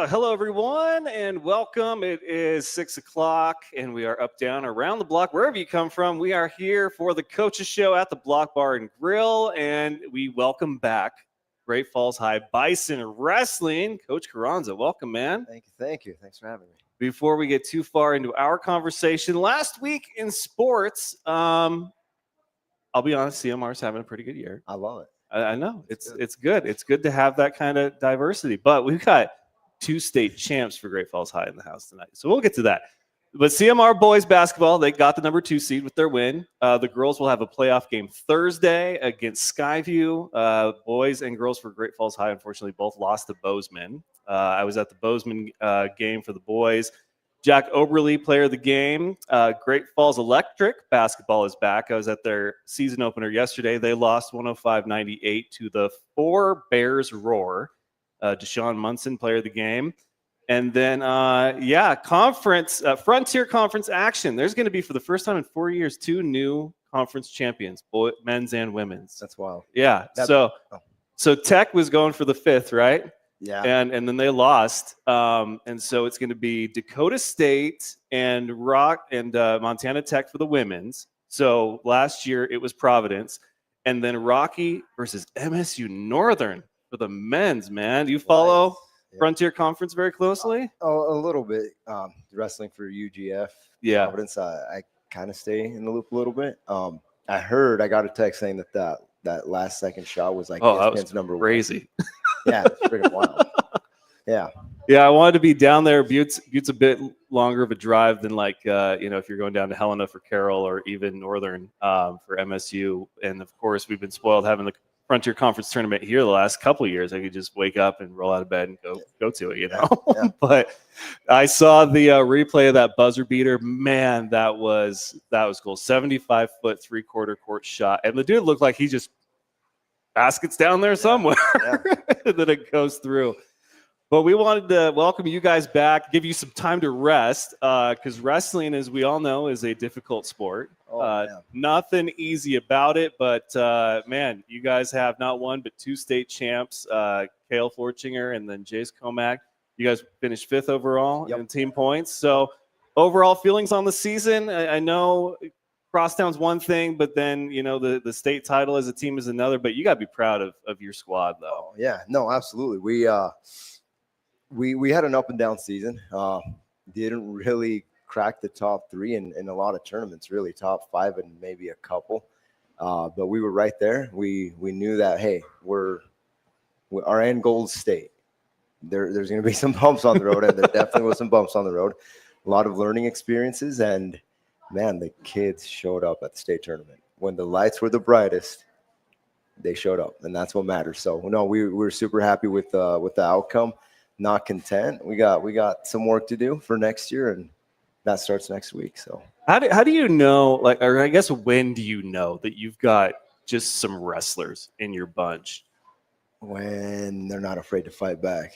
Hello, everyone, and welcome. It is 6 o'clock, and we are up, down, around the block, wherever you come from. We are here for the Coaches Show at the Block Bar and Grill, and we welcome back Great Falls High Bison Wrestling. Coach Carranza, welcome, man. Thank you. Thank you. Thanks for having me. Before we get too far into our conversation, last week in sports, I'll be honest, CMR's having a pretty good year. I love it. I know. It's good. It's good to have that kind of diversity, but we've got two state champs for Great Falls High in the house tonight. So we'll get to that. But CMR boys basketball, they got the number 2 seed with their win. The girls will have a playoff game Thursday against Skyview. Boys and girls for Great Falls High, unfortunately, both lost to Bozeman. I was at the Bozeman game for the boys. Jack Oberly, player of the game. Great Falls Electric basketball is back. I was at their season opener yesterday. They lost 105-98 to the 4 Bears Roar. Deshaun Munson, player of the game. And then, conference, Frontier Conference action. There's going to be, for the first time in 4 years, 2 new conference champions, men's and women's. That's wild. Yeah. So Tech was going for the 5th, right? Yeah. And then they lost. And so it's going to be Dakota State and Montana Tech for the women's. So last year it was Providence. And then Rocky versus MSU Northern for the men's, man. Do you follow Frontier Conference very closely? A little bit. Wrestling for UGF. Yeah. Providence, I kind of stay in the loop a little bit. I got a text saying that last second shot was like ESPN's number crazy. 1. Yeah, it's freaking wild. Yeah. Yeah, I wanted to be down there. Butte's a bit longer of a drive than if you're going down to Helena for Carroll or even Northern for MSU. And of course, we've been spoiled having the Frontier Conference tournament here the last couple of years. I could just wake up and roll out of bed and go to it, Yeah. But I saw the replay of that buzzer beater. Man, that was cool. 75-foot 3/4 court shot, and the dude looked like he just baskets down there somewhere. Yeah. That it goes through. But we wanted to welcome you guys back, give you some time to rest, because wrestling, as we all know, is a difficult sport. Nothing easy about it, but man, you guys have not 1 but 2 state champs, Cale Forchinger and then Jace Comack. You guys finished 5th overall in team points. So overall feelings on the season, I know Crosstown's one thing, but then the state title as a team is another. But you got to be proud of your squad, though. Oh, yeah, no, absolutely. We had an up and down season. Didn't really crack the top 3 in a lot of tournaments, really top 5 and maybe a couple. But we were right there. We knew that, hey, our end goal is state. There's going to be some bumps on the road, and there definitely was some bumps on the road. A lot of learning experiences, and man, the kids showed up at the state tournament. When the lights were the brightest, they showed up, and that's what matters. So, no, we were super happy with the outcome. Not content. We got some work to do for next year, and that starts next week. So, how do you know, or I guess when do you know that you've got just some wrestlers in your bunch? When they're not afraid to fight back.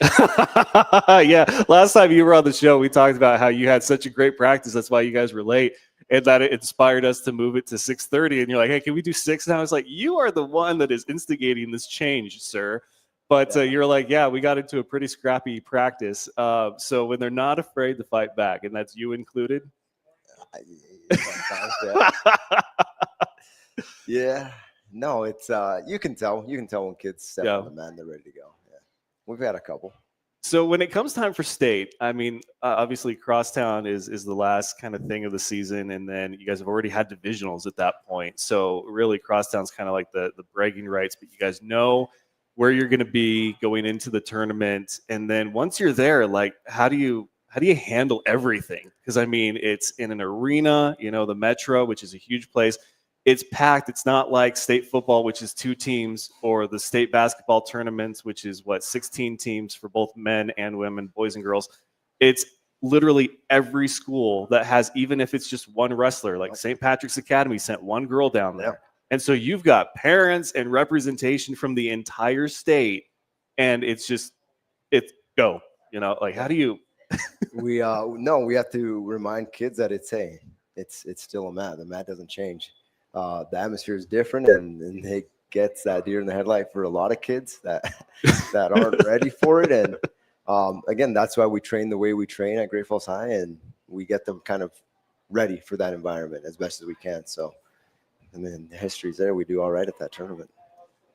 Yeah. Last time you were on the show, we talked about how you had such a great practice. That's why you guys were late. And that it inspired us to move it to 6:30. And you're like, hey, can we do 6? And I was like, you are the one that is instigating this change, sir. But you're like, yeah, we got into a pretty scrappy practice. So when they're not afraid to fight back, and that's you included? Yeah. No, it's you can tell when kids step on the mat, they're ready to go. Yeah, we've had a couple. So when it comes time for state, I mean, obviously Crosstown is the last kind of thing of the season, and then you guys have already had divisionals at that point. So really, Crosstown's kind of like the bragging rights, but you guys know where you're going to be going into the tournament, and then once you're there, like how do you handle everything? Because I mean, it's in an arena, the Metro, which is a huge place. It's packed. It's not like state football, which is 2 teams, or the state basketball tournaments, which is 16 teams for both men and women, boys and girls. It's literally every school that has, even if it's just one wrestler, like St. Patrick's Academy sent 1 girl down there. And so you've got parents and representation from the entire state, and it's go. How do you? We have to remind kids that it's still a mat. The mat doesn't change. The atmosphere is different, and it gets that deer in the headlight for a lot of kids that aren't ready for it. And Again, that's why we train the way we train at Great Falls High, and we get them kind of ready for that environment as best as we can. So, and then the history's there. We do all right at that tournament.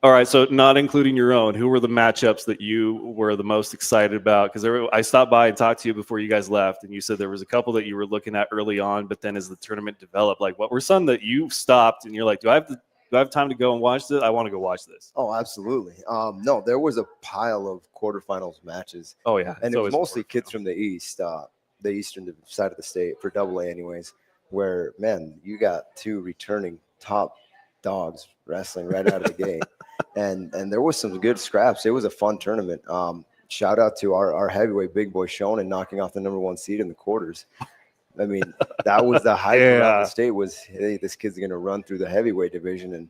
All right, so not including your own, who were the matchups that you were the most excited about? Because I stopped by and talked to you before you guys left, and you said there was a couple that you were looking at early on, but then as the tournament developed, like what were some that you stopped and you're like, do I have time to go and watch this? I want to go watch this. Oh, absolutely. No, there was a pile of quarterfinals matches. Oh yeah, and it was mostly kids from the East, the eastern side of the state for Double A, anyways. Where man, you got two returning top dogs wrestling right out of the gate, and there was some good scraps. It was a fun tournament. Shout out to our heavyweight big boy Shonen knocking off the #1 seed in the quarters. I mean, that was the hype around the state was, hey, this kid's going to run through the heavyweight division. And,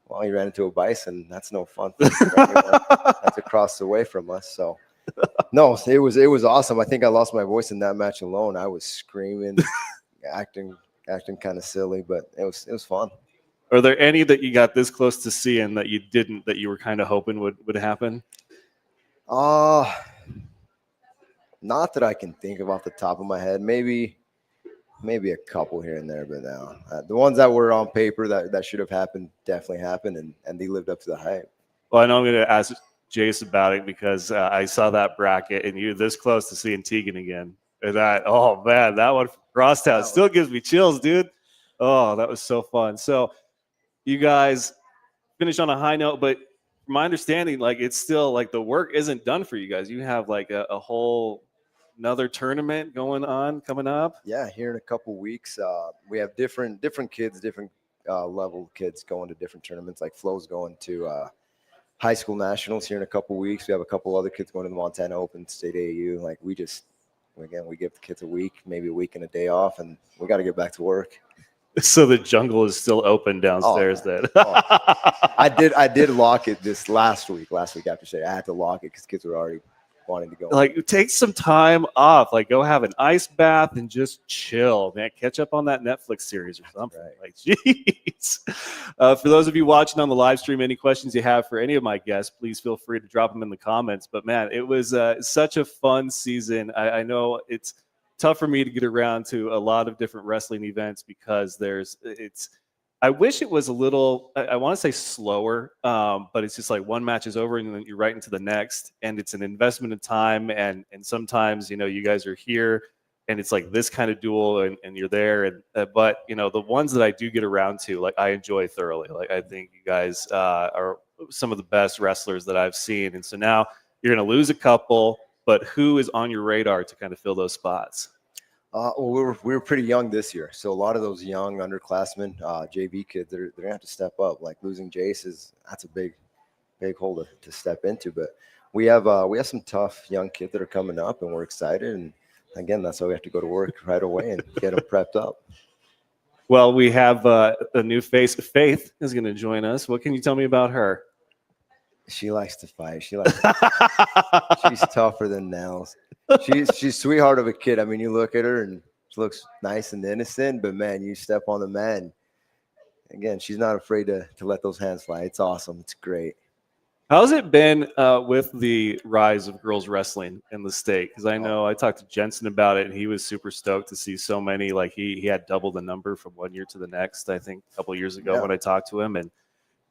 well, he ran into a bison. That's no fun. That's across the way from us. So, no, it was awesome. I think I lost my voice in that match alone. I was screaming, acting kind of silly, but it was fun. Are there any that you got this close to seeing that you didn't, that you were kind of hoping would happen? Not that I can think of off the top of my head. Maybe a couple here and there, but no. The ones that were on paper that should have happened definitely happened, and they lived up to the hype. Well, I know I'm going to ask Jace about it because I saw that bracket and you're this close to seeing Tegan again. And oh man, that one from Crosstown still gives me chills, dude. Oh, that was so fun. So you guys finish on a high note, but from my understanding, like it's still like the work isn't done for you guys. You have like a whole another tournament going on coming up. Yeah, here in a couple weeks, we have different kids, different level kids going to different tournaments. Like Flo's going to high school nationals here in a couple weeks. We have a couple other kids going to the Montana Open, State AAU. Like we give the kids a week, maybe a week and a day off, and we got to get back to work. So the jungle is still open downstairs. Then I did lock it this last week after state. I had to lock it because kids were already wanting to go. Like take some time off, like go have an ice bath and just chill, man. Catch up on that Netflix series or something. Right. Like, jeez. For those of you watching on the live stream, any questions you have for any of my guests, please feel free to drop them in the comments. But man, it was such a fun season. I know it's tough for me to get around to a lot of different wrestling events because I wish it was a little, I want to say slower, but it's just like one match is over and then you're right into the next. And it's an investment of time. And sometimes, you guys are here and it's like this kind of duel and you're there. And but, the ones that I do get around to, like I enjoy thoroughly. Like I think you guys are some of the best wrestlers that I've seen. And so now you're going to lose a couple, but who is on your radar to kind of fill those spots? Well, we were pretty young this year, so a lot of those young underclassmen, JV kids, they're gonna have to step up. Like losing Jace that's a big hole to step into. But we have some tough young kids that are coming up, and we're excited. And again, that's why we have to go to work right away and get them prepped up. Well, we have a new face. Faith is going to join us. What can you tell me about her? She likes to fight. She's tougher than nails. She's sweetheart of a kid. I mean, you look at her and she looks nice and innocent, but man, you step on the mat. Again, she's not afraid to let those hands fly. It's awesome. It's great. How's it been with the rise of girls wrestling in the state? Because I know I talked to Jensen about it, and he was super stoked to see so many. Like he had double the number from one year to the next. I think a couple of years ago when I talked to him,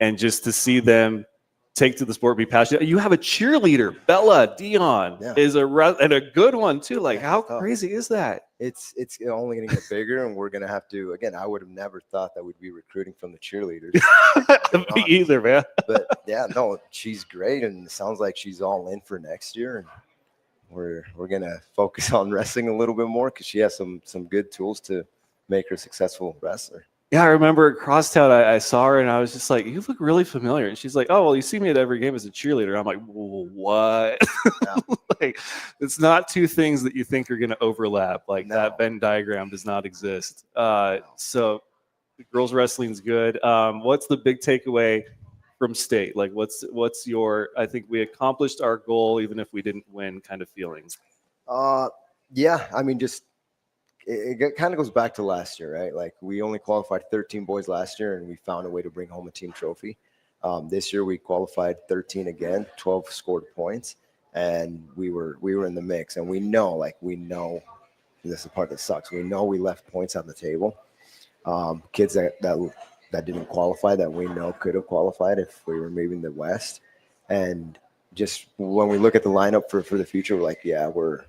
and just to see them take to the sport, be passionate. You have a cheerleader, Bella Dion, is and a good one too. Like, how crazy is that? It's only going to get bigger, and we're going to have to. Again, I would have never thought that we'd be recruiting from the cheerleaders. Me either, man. But yeah, no, she's great, and it sounds like she's all in for next year. And we're going to focus on wrestling a little bit more because she has some good tools to make her a successful wrestler. Yeah, I remember at Crosstown, I saw her and I was just like, you look really familiar. And she's like, oh, well, you see me at every game as a cheerleader. I'm like, what? Yeah. Like, it's not two things that you think are going to overlap. Like that Venn diagram does not exist. So girls wrestling is good. What's the big takeaway from state? Like what's your, I think we accomplished our goal, even if we didn't win kind of feelings? Yeah, I mean, just, it kind of goes back to last year, right? Like we only qualified 13 boys last year, and we found a way to bring home a team trophy. This year we qualified 13 again, 12 scored points, and we were in the mix, and we know this is the part that sucks. We know we left points on the table. Kids that didn't qualify that we know could have qualified if we were maybe in the West, and just when we look at the lineup for the future, we're like, yeah, we're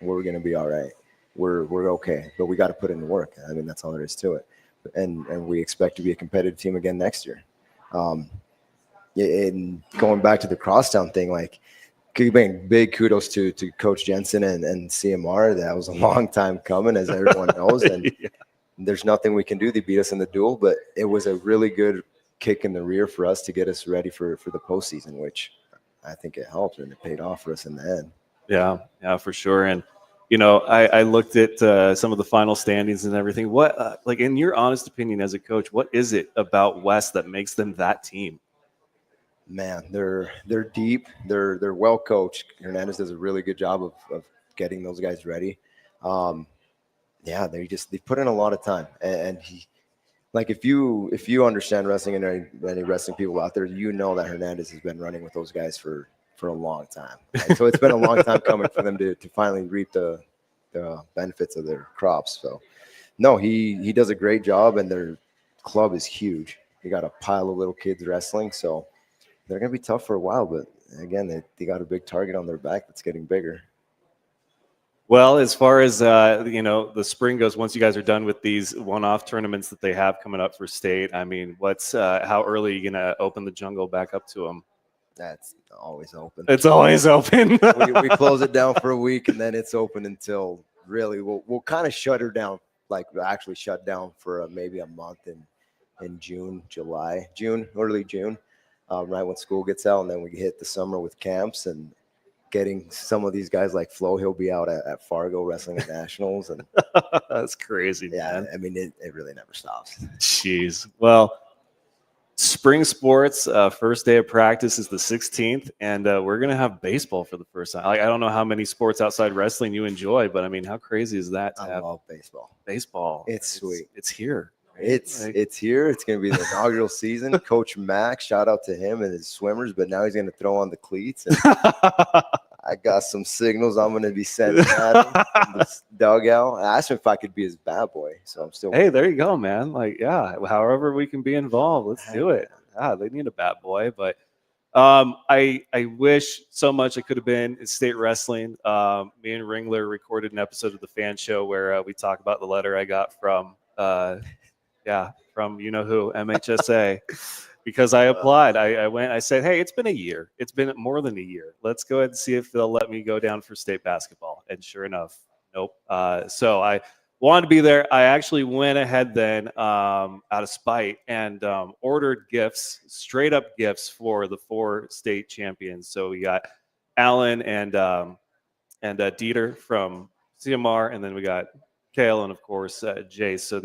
gonna be all right. We're okay, but we got to put in the work. I mean, that's all there is to it, and we expect to be a competitive team again next year. Um, and going back to the crosstown thing, like giving big kudos to Coach Jensen and CMR. That was a long time coming, as everyone knows, and Yeah. there's nothing we can do. They beat us in the duel, but it was a really good kick in the rear for us to get us ready for the postseason, which I think it helped and it paid off for us in the end. Yeah, for sure. And I looked at some of the final standings and everything. What, like, in your honest opinion as a coach, what is it about West that makes them that team? Man, they're deep. They're well coached. Hernandez does a really good job of getting those guys ready. Um, yeah, they put in a lot of time, and he, like, if you understand wrestling and any wrestling people out there, you know that Hernandez has been running with those guys for a long time. Right? So it's been a long time coming for them to finally reap the benefits of their crops. So no, he does a great job, and their club is huge. You got a pile of little kids wrestling, so they're gonna be tough for a while. But again, they got a big target on their back that's getting bigger. Well, as far as the spring goes, once you guys are done with these one-off tournaments that they have coming up for state, I mean, what's how early are you gonna open the jungle back up to them? That's always open. It's always open. we close it down for a week, and then it's open until really we'll kind of shut her down, like actually shut down for maybe a month in June, early June, right when school gets out, and then we hit the summer with camps and getting some of these guys like Flo. He'll be out at Fargo wrestling at nationals, and That's crazy, yeah, man. I mean it really never stops. Jeez. Well, spring sports, first day of practice is the 16th, and we're gonna have baseball for the first time. Like, I don't know how many sports outside wrestling you enjoy, but I mean, how crazy is that to I have love baseball. baseball? It's sweet. It's here. Right? It's here. It's going to be the inaugural season. Coach Max, shout out to him and his swimmers, but now he's going to throw on the cleats. And I got some signals I'm going to be sending at him in this dugout. I asked him if I could be his bad boy, so I'm still. Hey, there you go, man. Like, yeah, however we can be involved, let's do it. Yeah, they need a bat boy, but I wish so much I could have been in state wrestling. Me and Ringler recorded an episode of the Fan Show where we talk about the letter I got from from you know who, MHSA, because I applied. I went. I said, hey, it's been a year. It's been more than a year. Let's go ahead and see if they'll let me go down for state basketball. And sure enough, nope. So I wanted to be there. I actually went ahead then, out of spite, and ordered gifts, straight up gifts for the 4 state champions. So we got Alan and Dieter from CMR, and then we got Kale and of course Jace. So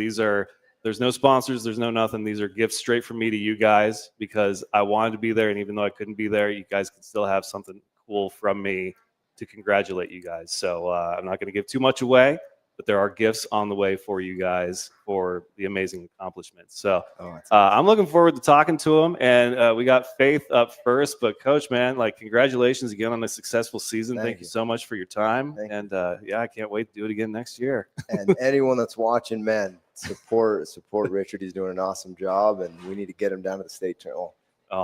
there's no sponsors, there's no nothing. These are gifts straight from me to you guys because I wanted to be there, and even though I couldn't be there, you guys can still have something cool from me to congratulate you guys. So I'm not going to give too much away, but there are gifts on the way for you guys for the amazing accomplishments. So I'm looking forward to talking to them. And we got Faith up first, but Coach, man, like, congratulations again on a successful season. Thank you so much for your time. And I can't wait to do it again next year. And anyone that's watching, man, support Richard. He's doing an awesome job, and we need to get him down to the state tournament.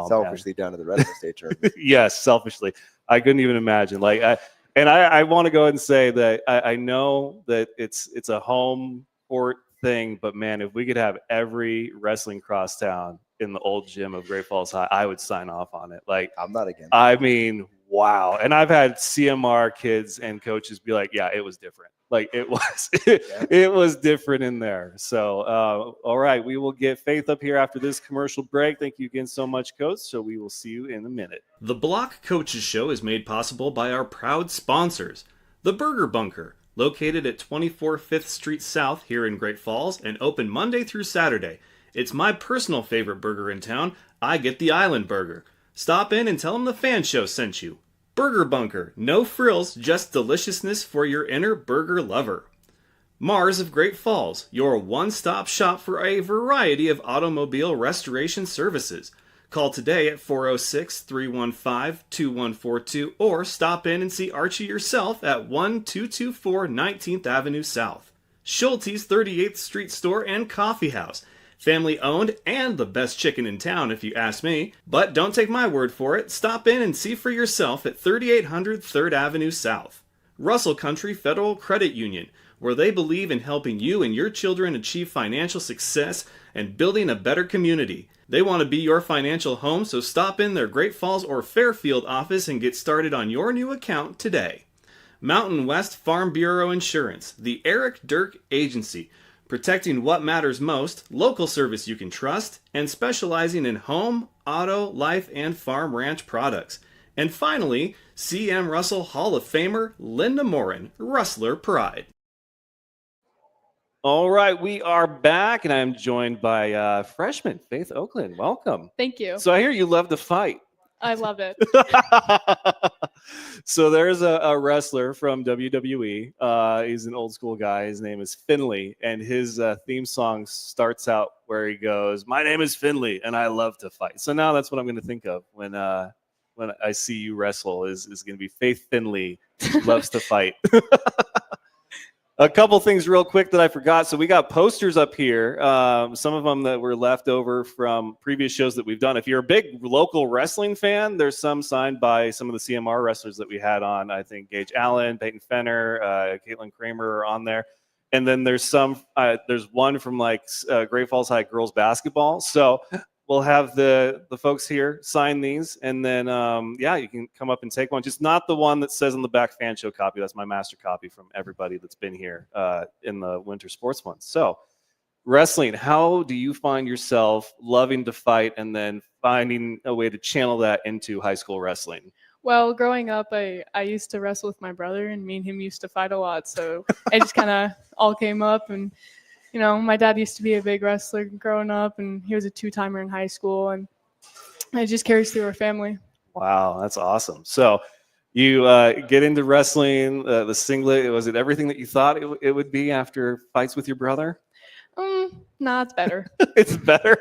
Selfishly, down to the wrestling state tournament. Yes, selfishly. I couldn't even imagine. I want to go ahead and say that I know that it's a home court thing, but man, if we could have every wrestling crosstown in the old gym of Great Falls High, I would sign off on it. Like, I'm not against. I mean, wow. And I've had CMR kids and coaches be like, yeah, it was different. Like, it was, it was different in there. So, all right, we will get Faith up here after this commercial break. Thank you again so much, Coach. So we will see you in a minute. The Block Coaches Show is made possible by our proud sponsors. The Burger Bunker, located at 24 5th Street South here in Great Falls and open Monday through Saturday. It's my personal favorite burger in town. I get the Island Burger. Stop in and tell them the Fan Show sent you. Burger Bunker, no frills, just deliciousness for your inner burger lover. Mars of Great Falls, your one-stop shop for a variety of automobile restoration services. Call today at 406-315-2142 or stop in and see Archie yourself at 1224 19th Avenue South. Schulte's 38th Street Store and Coffee House. Family owned and the best chicken in town if you ask me. But don't take my word for it. Stop in and see for yourself at 3800 3rd Avenue South. Russell Country Federal Credit Union, where they believe in helping you and your children achieve financial success and building a better community. They want to be your financial home, so stop in their Great Falls or Fairfield office and get started on your new account today. Mountain West Farm Bureau Insurance, the Eric Dirk Agency, protecting what matters most, local service you can trust, and specializing in home, auto, life, and farm ranch products. And finally, C.M. Russell Hall of Famer Linda Morin, Rustler Pride. All right, we are back, and I'm joined by freshman Faith Oakland. Welcome. Thank you. So I hear you love to fight. I love it. So there's a wrestler from WWE. He's an old school guy. His name is Finley, and his theme song starts out where he goes, "My name is Finley, and I love to fight." So now that's what I'm going to think of when I see you wrestle. Is going to be Faith Finley loves to fight. A couple things real quick that I forgot. So we got posters up here, some of them that were left over from previous shows that we've done. If you're a big local wrestling fan, there's some signed by some of the CMR wrestlers that we had on. I think Gage Allen, Peyton Fenner, Caitlin Kramer are on there. And then there's there's one from like Great Falls High girls basketball. So we'll have the folks here sign these, and then you can come up and take one. Just not the one that says on the back fan show copy. That's my master copy from everybody that's been here in the winter sports month. So wrestling, how do you find yourself loving to fight and then finding a way to channel that into high school wrestling? Well, growing up, I used to wrestle with my brother, and me and him used to fight a lot. So it just kind of all came up. And you know, my dad used to be a big wrestler growing up, and he was a two-timer in high school, and it just carries through our family. Wow, that's awesome. So you get into wrestling, the singlet. Was it everything that you thought it would be after fights with your brother? Nah, it's better. It's better?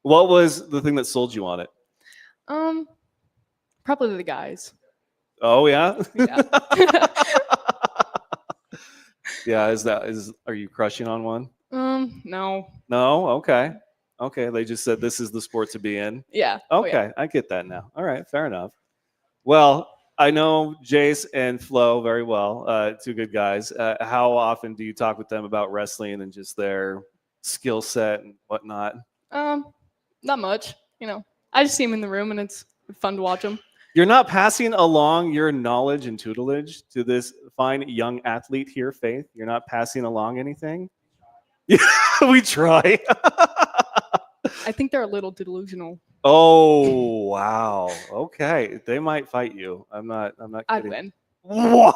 What was the thing that sold you on it? Probably the guys. Oh, yeah? Yeah. Yeah, are you crushing on one? No. No? Okay. They just said this is the sport to be in. Yeah. Okay, Oh, yeah. I get that now. All right, fair enough. Well, I know Jace and Flo very well, two good guys. How often do you talk with them about wrestling and just their skill set and whatnot? Not much. You know, I just see them in the room, and it's fun to watch them. You're not passing along your knowledge and tutelage to this fine young athlete here, Faith? You're not passing along anything? Yeah, we try. I think they're a little delusional. Oh, wow. Okay. They might fight you. I'm not kidding. I'd win. Whoa.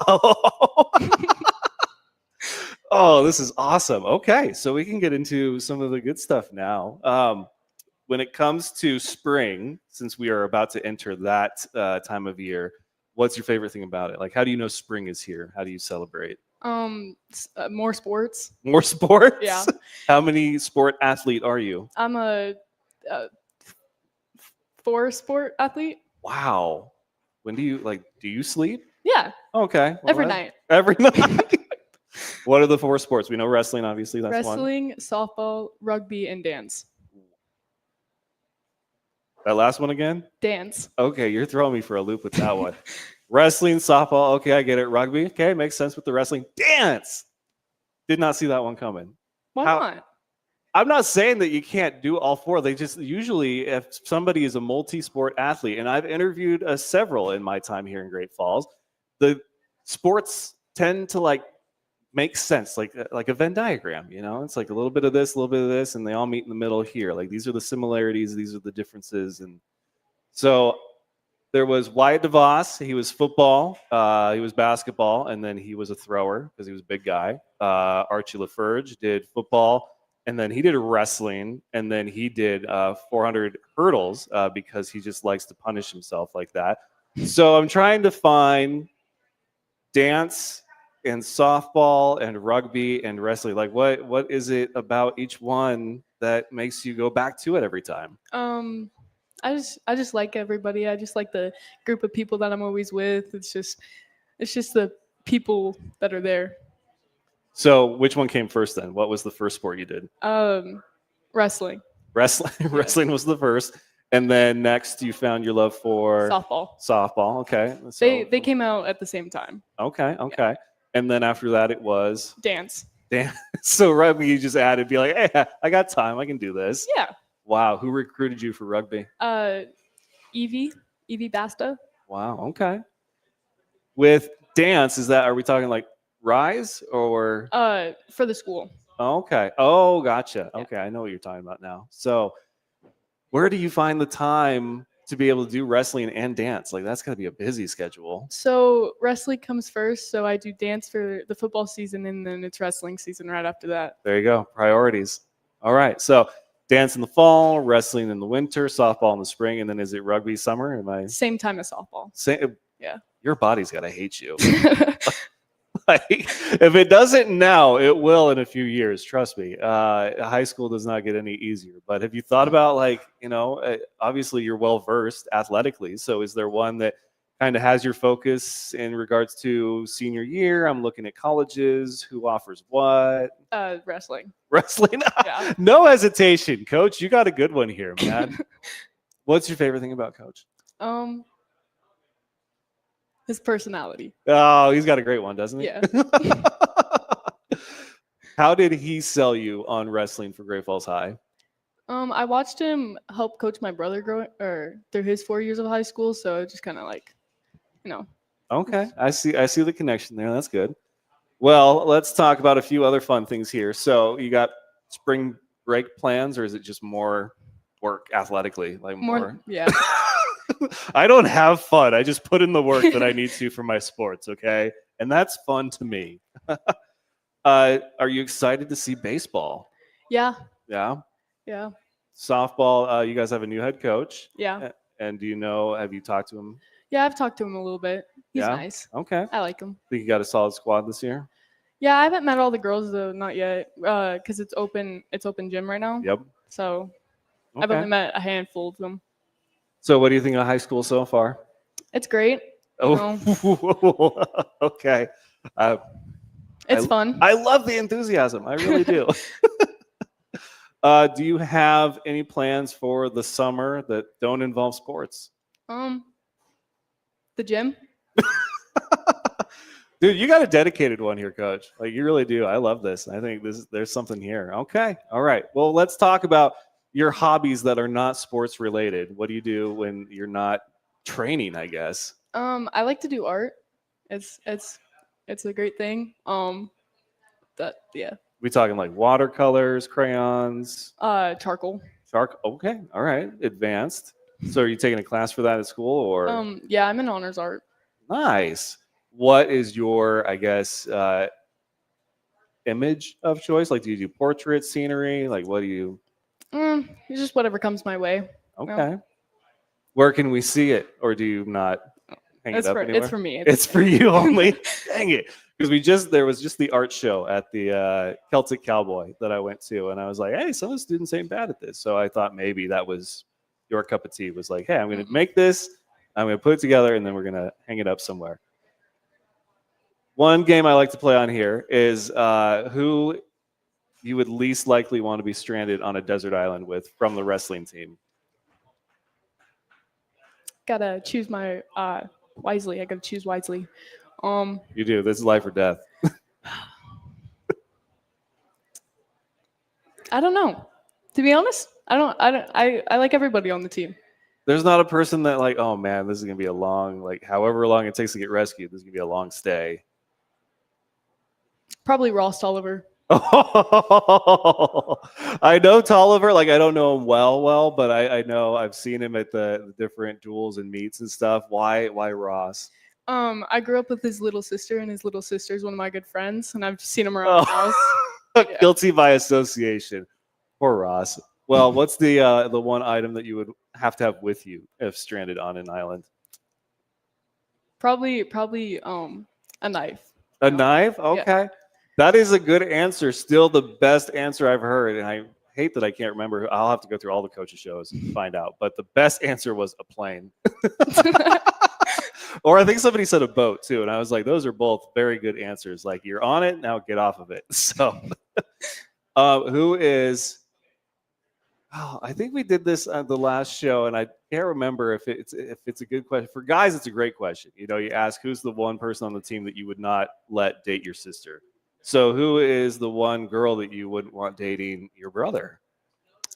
Oh, this is awesome. Okay. So we can get into some of the good stuff now. When it comes to spring, since we are about to enter that time of year, what's your favorite thing about it? Like, how do you know spring is here? How do you celebrate? More sports. More sports? Yeah. How many sport athlete are you? I'm a 4-sport athlete. Wow. When do you sleep? Yeah. Okay. Well, every night. Every night. What are the 4 sports? We know wrestling, obviously. That's wrestling, one. softball, rugby, and dance. That last one again? Dance. Okay, you're throwing me for a loop with that one. Wrestling, softball, okay, I get it. Rugby, okay, makes sense with the wrestling. Dance! Did not see that one coming. Why not? I'm not saying that you can't do all 4. They just usually, if somebody is a multi-sport athlete, and I've interviewed several in my time here in Great Falls, the sports tend to make sense, like a Venn diagram, you know? It's like a little bit of this, and they all meet in the middle here. Like, these are the similarities, these are the differences. And so there was Wyatt DeVos. He was football, he was basketball, and then he was a thrower because he was a big guy. Archie LaFerge did football, and then he did wrestling, and then he did 400 hurdles because he just likes to punish himself like that. So I'm trying to find dance and softball and rugby and wrestling. Like, what is it about each one that makes you go back to it every time? I just like everybody. I just like the group of people that I'm always with. It's just the people that are there. So, which one came first then? What was the first sport you did? Wrestling, Wrestling. Wrestling was the first, and then next you found your love for softball. softball. Okay. They came out at the same time. Okay. Okay. And then after that, it was Dance. damn. So rugby, you just added, be like, hey, I got time. I can do this. Yeah. Wow. Who recruited you for rugby? Evie Basta. Wow. Okay. With dance, are we talking like Rise or? For the school. Okay. Oh, gotcha. Yeah. Okay. I know what you're talking about now. So where do you find the time to be able to do wrestling and dance? Like, that's got to be a busy schedule. So wrestling comes first. So I do dance for the football season, and then it's wrestling season right after that. There you go. Priorities. All right. So dance in the fall, wrestling in the winter, softball in the spring, and then is it rugby summer? Am I Same time as softball. saying? Yeah. Your body's got to hate you. Like, if it doesn't now, it will in a few years. Trust me. High school does not get any easier. But have you thought about, like, obviously you're well versed athletically. So is there one that kind of has your focus in regards to senior year? I'm looking at colleges. Who offers what? Wrestling. Wrestling. Yeah. No hesitation, Coach. You got a good one here, man. What's your favorite thing about Coach? His personality. Oh, he's got a great one, doesn't he? Yeah. How did he sell you on wrestling for Great Falls High? I watched him help coach my brother through his 4 years of high school, so it just kind of like, Okay, I see the connection there. That's good. Well, let's talk about a few other fun things here. So, you got spring break plans, or is it just more work athletically? Like more? Yeah. I don't have fun. I just put in the work that I need to for my sports, okay? And that's fun to me. Are you excited to see baseball? Yeah. Yeah. Yeah. Softball, you guys have a new head coach. Yeah. And have you talked to him? Yeah, I've talked to him a little bit. He's nice. Okay. I like him. Think you got a solid squad this year? Yeah, I haven't met all the girls though, not yet, because it's open gym right now. Yep. So Okay. I've only met a handful of them. So what do you think of high school so far? It's great. Oh, okay. It's fun. I love the enthusiasm. I really do. Do you have any plans for the summer that don't involve sports? The gym. Dude, you got a dedicated one here, Coach. Like, you really do. I love this. I think there's something here. Okay. All right. Well, let's talk about your hobbies that are not sports related. What do you do when you're not training, I guess? I like to do art. It's a great thing. Yeah. We talking like watercolors, crayons? Charcoal. Okay. All right. Advanced. So are you taking a class for that at school, or? Yeah, I'm in honors art. Nice. What is your, I guess, image of choice? Like, do you do portrait, scenery? Like, what do you? It's just whatever comes my way. Okay. Where can we see it, or do you not hang it up anywhere? It's for me. It's for you only. Dang it! Because there was just the art show at the Celtic Cowboy that I went to, and I was like, hey, some of the students ain't bad at this. So I thought maybe that was your cup of tea. Was like, hey, I'm going to make this, I'm going to put it together, and then we're going to hang it up somewhere. One game I like to play on here is who you would least likely want to be stranded on a desert island with from the wrestling team. Gotta choose my wisely. I gotta choose wisely. You do. This is life or death. I don't know. To be honest, I like everybody on the team. There's not a person that like, oh man, this is gonna be a long, like however long it takes to get rescued, this is gonna be a long stay. Probably Ross Tolliver. Oh, I know Tolliver. Like, I don't know him well, but I know I've seen him at the different duels and meets and stuff. Why Ross? I grew up with his little sister, and his little sister is one of my good friends, and I've seen him around the house. Yeah. Guilty by association. Poor Ross. Well, what's the one item that you would have to have with you if stranded on an island? Probably a knife. A No. knife? Okay. That is a good answer. Still the best answer I've heard. And I hate that I can't remember. I'll have to go through all the coaches' shows and find out. But the best answer was a plane. Or I think somebody said a boat too. And I was like, those are both very good answers. Like, you're on it, now get off of it. So, who is. Oh, I think we did this on the last show, and I can't remember if it's a good question. For guys, it's a great question. You know, you ask who's the one person on the team that you would not let date your sister. So who is the one girl that you wouldn't want dating your brother?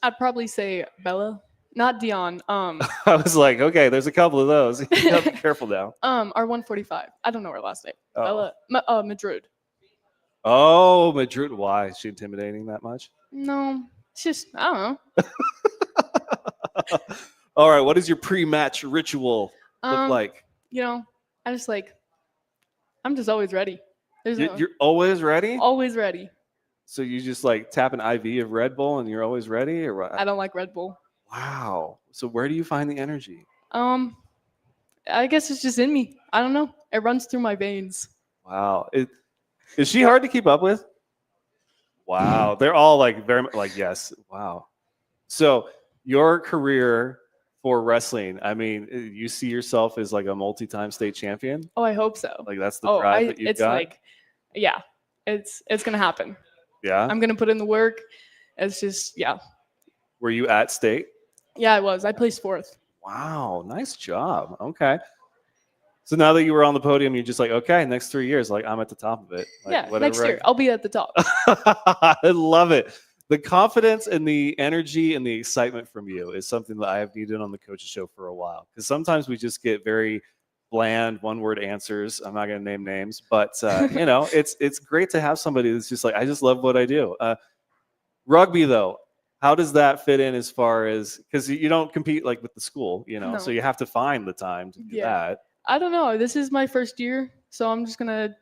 I'd probably say Bella, not Dion. I was like, okay, there's a couple of those. You gotta be careful now. Our 145. I don't know her last name. Oh. Bella, Madrid. Oh, Madrid. Why is she intimidating that much? No, it's just I don't know. All right, what does your pre-match ritual look like? You know, I'm just always ready. You're always ready? Always ready. So you just like tap an IV of Red Bull and you're always ready, or what? I don't like Red Bull. Wow. So where do you find the energy? I guess it's just in me. I don't know. It runs through my veins. Wow. Is she hard to keep up with? Wow. They're all like very much like, yes. Wow. So your career for wrestling, I mean, you see yourself as like a multi-time state champion? Oh, I hope so. Like that's the drive that you've it's got? like, yeah, it's gonna happen. Yeah. I'm gonna put in the work. It's just, yeah. Were you at state? Yeah, I was. I placed 4th. Wow. Nice job. Okay. So now that you were on the podium, you're just like, okay, next 3 years, like I'm at the top of it. Like, Yeah, next year I'll be at the top. I love it. The confidence and the energy and the excitement from you is something that I have needed on the coaches show for a while. Because sometimes we just get very bland one-word answers. I'm not going to name names, but you know, it's great to have somebody that's just like, I just love what I do. Rugby though, how does that fit in as far as, because you don't compete like with the school, you know, No. so you have to find the time to do that. I don't know. This is my first year, so I'm just gonna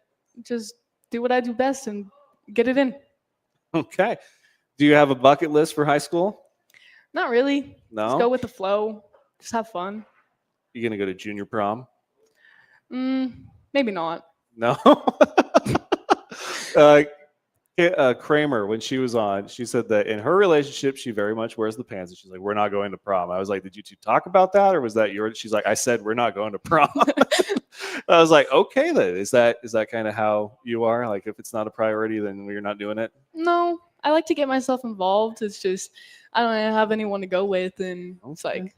just do what I do best and get it in. Okay. Do you have a bucket list for high school? Not really. No? Just go with the flow. Just have fun. You gonna go to junior prom? Maybe not. No. Kramer, when she was on, she said that in her relationship, she very much wears the pants. And she's like, "We're not going to prom." I was like, "Did you two talk about that, or was that your?" She's like, "I said we're not going to prom." I was like, "Okay, then is that kind of how you are? Like, if it's not a priority, then you're not doing it." No, I like to get myself involved. It's just I don't have anyone to go with, and it's like,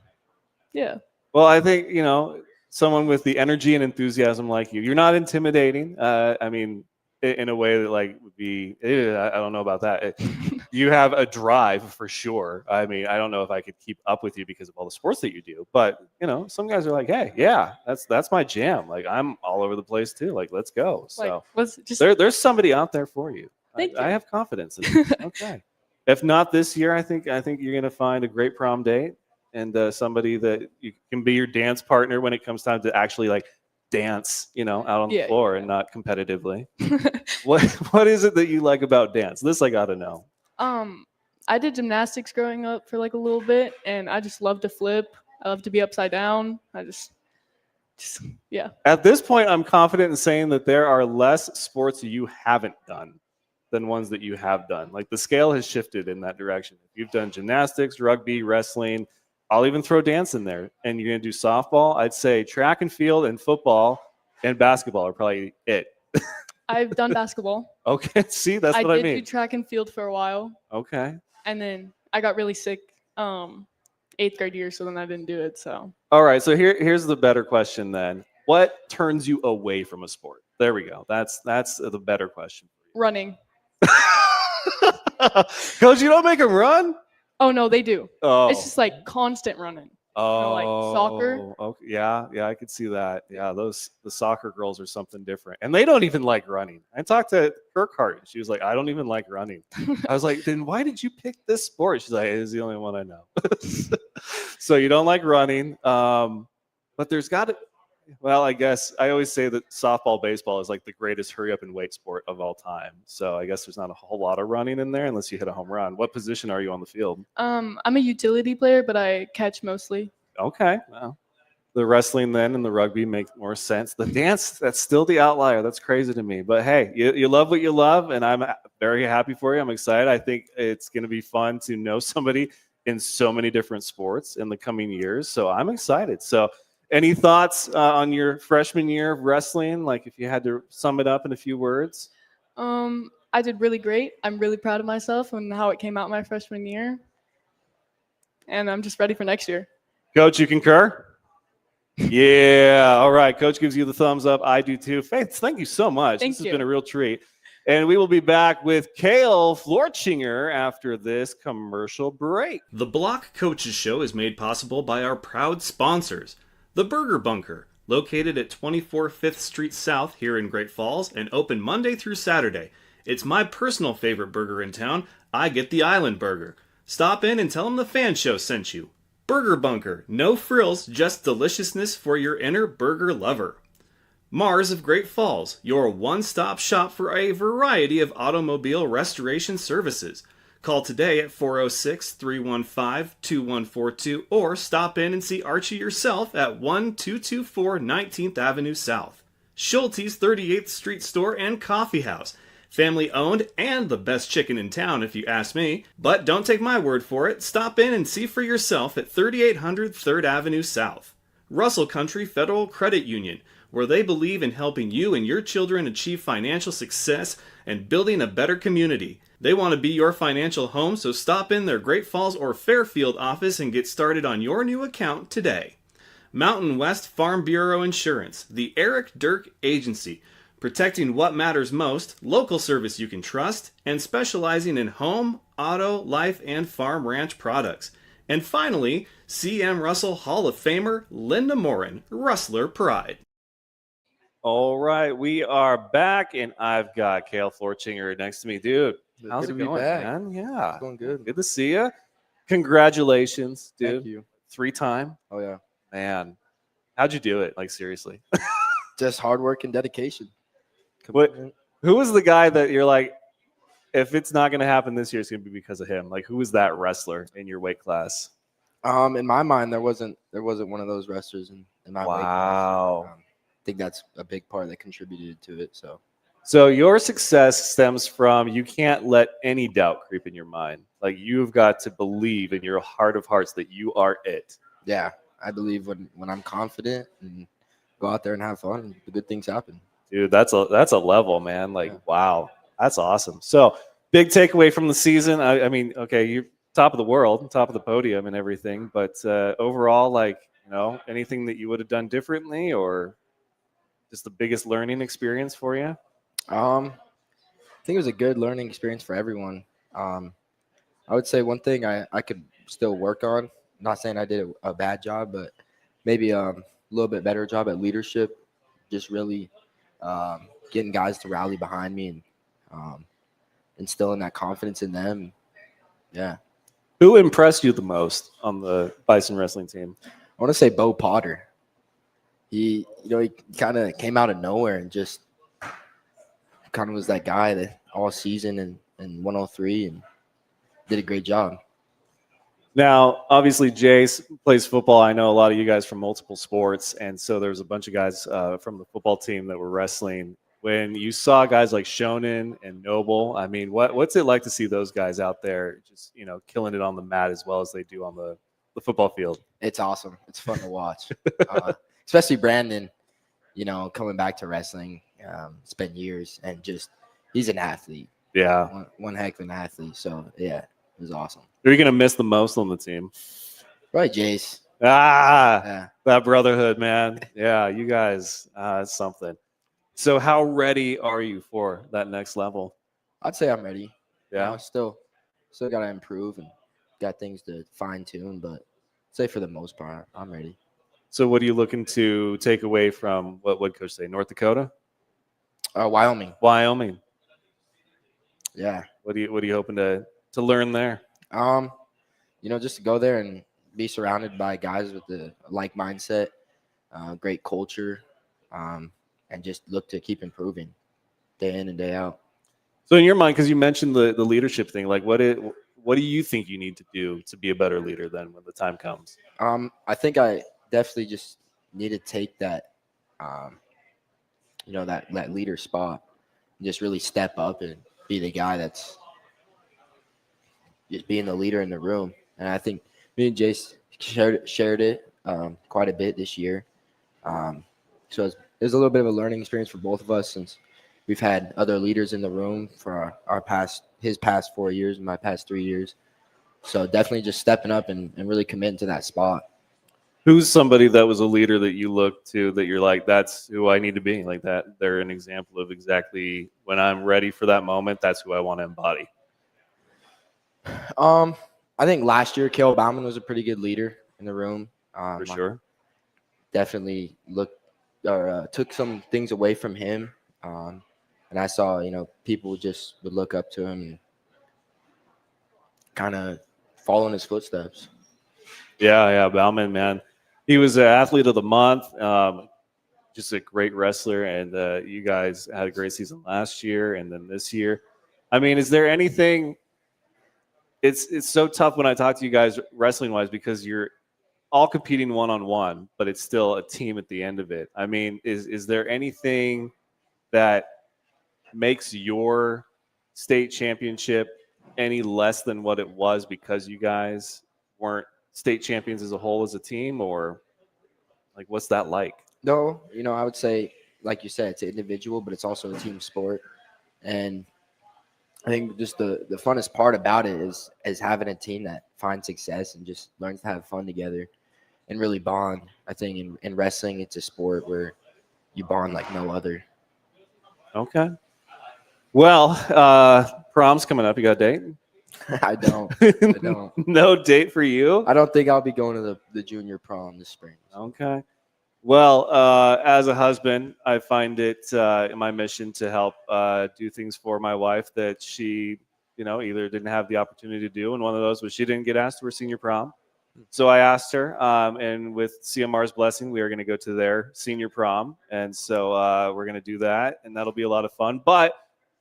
yeah. Well, I think you know someone with the energy and enthusiasm like you. You're not intimidating. I mean, in a way that like would be, I don't know about that. You have a drive for sure. I mean, I don't know if I could keep up with you because of all the sports that you do, but you know, some guys are like, hey, yeah, that's my jam. Like I'm all over the place too. Like let's go. So there's somebody out there for you. I have confidence in you. Okay. If not this year, I think you're gonna find a great prom date and somebody that you can be your dance partner when it comes time to actually like dance, you know, out on the floor and not competitively. What is it that you like about dance? This I gotta know. I did gymnastics growing up for like a little bit, and I just love to flip. I love to be upside down. I just yeah. At this point, I'm confident in saying that there are less sports you haven't done than ones that you have done. Like the scale has shifted in that direction. If you've done gymnastics, rugby, wrestling, I'll even throw dance in there. And you're going to do softball, I'd say track and field and football and basketball are probably it. I've done basketball. Okay, see, that's what I mean. I did do track and field for a while. Okay. And then I got really sick 8th grade year, so then I didn't do it. So. All right, so here's the better question then. What turns you away from a sport? There we go. That's the better question. Running. Coach, you don't make them run? Oh no, they do. Oh. It's just like constant running. Oh, you know, like soccer. Okay. Yeah, I could see that. Yeah, the soccer girls are something different, and they don't even like running. I talked to Kirkhart. She was like, "I don't even like running." I was like, "Then why did you pick this sport?" She's like, "It's the only one I know." So you don't like running, but there's got to. Well, I guess I always say that softball, baseball is like the greatest hurry up and wait sport of all time. So I guess there's not a whole lot of running in there unless you hit a home run. What position are you on the field? I'm a utility player, but I catch mostly. Okay. Well, the wrestling then and the rugby make more sense. The dance, that's still the outlier. That's crazy to me. But hey, you love what you love, and I'm very happy for you. I'm excited. I think it's going to be fun to know somebody in so many different sports in the coming years. So I'm excited. So any thoughts on your freshman year of wrestling? Like if you had to sum it up in a few words? I did really great. I'm really proud of myself and how it came out my freshman year. And I'm just ready for next year. Coach, you concur? Yeah. All right. Coach gives you the thumbs up. I do too. Faith, thank you so much. Thank This has you. been a real treat. And we will be back with Kale Florchinger after this commercial break. The Block Coaches Show is made possible by our proud sponsors. The Burger Bunker, located at 24 5th Street South here in Great Falls and open Monday through Saturday. It's my personal favorite burger in town. I get the Island Burger. Stop in and tell them the F.A.N Show sent you. Burger Bunker, no frills, just deliciousness for your inner burger lover. Mars of Great Falls, your one-stop shop for a variety of automobile restoration services. Call today at 406-315-2142 or stop in and see Archie yourself at 1224 19th Avenue South. Schulte's 38th Street Store and Coffee House. Family owned and the best chicken in town if you ask me. But don't take my word for it. Stop in and see for yourself at 3800 3rd Avenue South. Russell Country Federal Credit Union, where they believe in helping you and your children achieve financial success and building a better community. They want to be your financial home, so stop in their Great Falls or Fairfield office and get started on your new account today. Mountain West Farm Bureau Insurance, the Eric Dirk Agency, protecting what matters most, local service you can trust, and specializing in home, auto, life, and farm ranch products. And finally, C.M. Russell Hall of Famer Linda Morin, Rustler Pride. All right, we are back, and I've got Kale Florchinger next to me. Dude, how's it going, man? Yeah. It's going good. Good to see you. Congratulations, dude. Thank you. 3-time. Oh, yeah. Man, how'd you do it? Like, seriously. Just hard work and dedication. What? Who was the guy that you're like, if it's not going to happen this year, it's going to be because of him? Like, who was that wrestler in your weight class? In my mind, there wasn't one of those wrestlers in my weight class. Wow. I think that's a big part that contributed to it. So your success stems from you can't let any doubt creep in your mind. Like, you've got to believe in your heart of hearts that you are it. Yeah, I believe when I'm confident and go out there and have fun, the good things happen. Dude, that's a level, man. Like, wow, that's awesome. So, big takeaway from the season. I mean, okay, you're top of the world, top of the podium and everything, but overall, like, you know, anything that you would have done differently or just the biggest learning experience for you? I think it was a good learning experience for everyone. I would say one thing I could still work on, not saying I did a bad job, but maybe a little bit better job at leadership, just really getting guys to rally behind me and instilling that confidence in them. Yeah. Who impressed you the most on the Bison wrestling team? I want to say Bo Potter. He kind of came out of nowhere and just kind of was that guy that all season and 103 and did a great job. Now, obviously, Jace plays football. I know a lot of you guys from multiple sports, and so there's a bunch of guys from the football team that were wrestling. When you saw guys like Shonen and Noble, I mean, what's it like to see those guys out there just, you know, killing it on the mat as well as they do on the football field? It's awesome. It's fun to watch, especially Brandon, you know, coming back to wrestling. It's been years, and just he's an athlete. Yeah. One heck of an athlete. So, yeah, it was awesome. Who are you going to miss the most on the team? Right, Jace. Yeah. That brotherhood, man. Yeah, you guys, it's something. So how ready are you for that next level? I'd say I'm ready. Yeah. Still got to improve and got things to fine tune, but I'd say for the most part, I'm ready. So what are you looking to take away from what would Coach say? North Dakota? Wyoming. Wyoming. Yeah. What are you hoping to learn there? You know, just to go there and be surrounded by guys with the like mindset, great culture, and just look to keep improving day in and day out. So in your mind, because you mentioned the leadership thing, like what do you think you need to do to be a better leader then when the time comes? I think I definitely just need to take that, that leader spot, and just really step up and be the guy that's just being the leader in the room. And I think me and Jace shared it quite a bit this year. So it's a little bit of a learning experience for both of us, since we've had other leaders in the room for his past 4 years and my past 3 years. So definitely just stepping up and really committing to that spot. Who's somebody that was a leader that you look to that you're like, that's who I need to be? Like that, they're an example of exactly when I'm ready for that moment, that's who I want to embody. I think last year Cale Bauman was a pretty good leader in the room. For sure. Definitely took some things away from him. And I saw, people just would look up to him and kind of follow in his footsteps. Yeah, Bauman, man. He was an athlete of the month, just a great wrestler, and you guys had a great season last year and then this year. I mean, is there anything – it's so tough when I talk to you guys wrestling-wise because you're all competing one-on-one, but it's still a team at the end of it. I mean, is there anything that makes your state championship any less than what it was because you guys weren't state champions as a whole as a team, or like what's that like? No, I would say, like you said, it's individual, but it's also a team sport. And I think just the funnest part about it is having a team that finds success and just learns to have fun together and really bond. I think in wrestling, it's a sport where you bond like no other. Okay. Well, prom's coming up. You got a date? I don't. No date for you? I don't think I'll be going to the junior prom this spring. Okay. Well, as a husband, I find it my mission to help do things for my wife that she, either didn't have the opportunity to do. And one of those was she didn't get asked to her senior prom. So I asked her, and with CMR's blessing, we are going to go to their senior prom. And so we're going to do that, and that'll be a lot of fun. But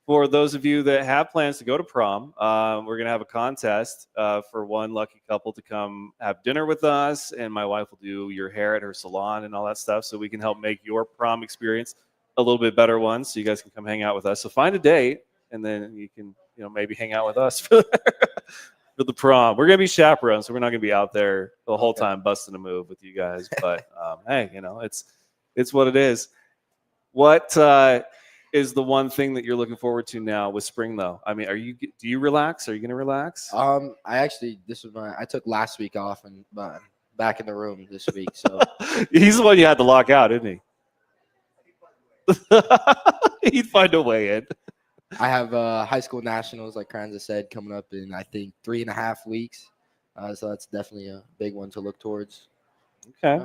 for those of you that have plans to go to prom, we're going to have a contest for one lucky couple to come have dinner with us, and my wife will do your hair at her salon and all that stuff, so we can help make your prom experience a little bit better one, so you guys can come hang out with us. So find a date, and then you can, maybe hang out with us for the prom. We're going to be chaperones, so we're not going to be out there the whole time busting a move with you guys. But hey, it's what it is. What is the one thing that you're looking forward to now with spring, though? I mean, do you relax? Are you going to relax? I took last week off and back in the room this week. So he's the one you had to lock out, isn't he? He'd find a way in. I have high school nationals, like Carranza said, coming up in, I think, 3.5 weeks. So that's definitely a big one to look towards. Okay.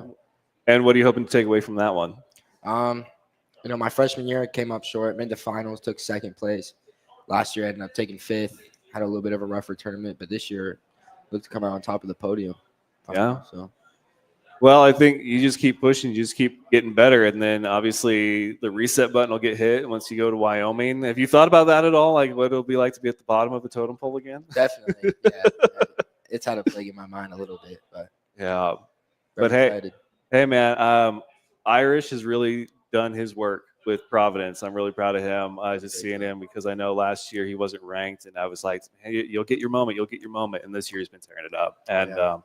And what are you hoping to take away from that one? My freshman year, I came up short, made the finals, took second place. Last year, I ended up taking fifth. Had a little bit of a rougher tournament, but this year, looked to come out on top of the podium. Yeah. So. Well, I think you just keep pushing, you just keep getting better, and then obviously the reset button will get hit once you go to Wyoming. Have you thought about that at all? Like what it'll be like to be at the bottom of the totem pole again? Definitely, yeah. It's had a plague in my mind a little bit, but yeah. But hey, man, Irish has really done his work with Providence. I'm really proud of him. Just seeing him because I know last year he wasn't ranked, and I was like, hey, you'll get your moment, and this year he's been tearing it up, and.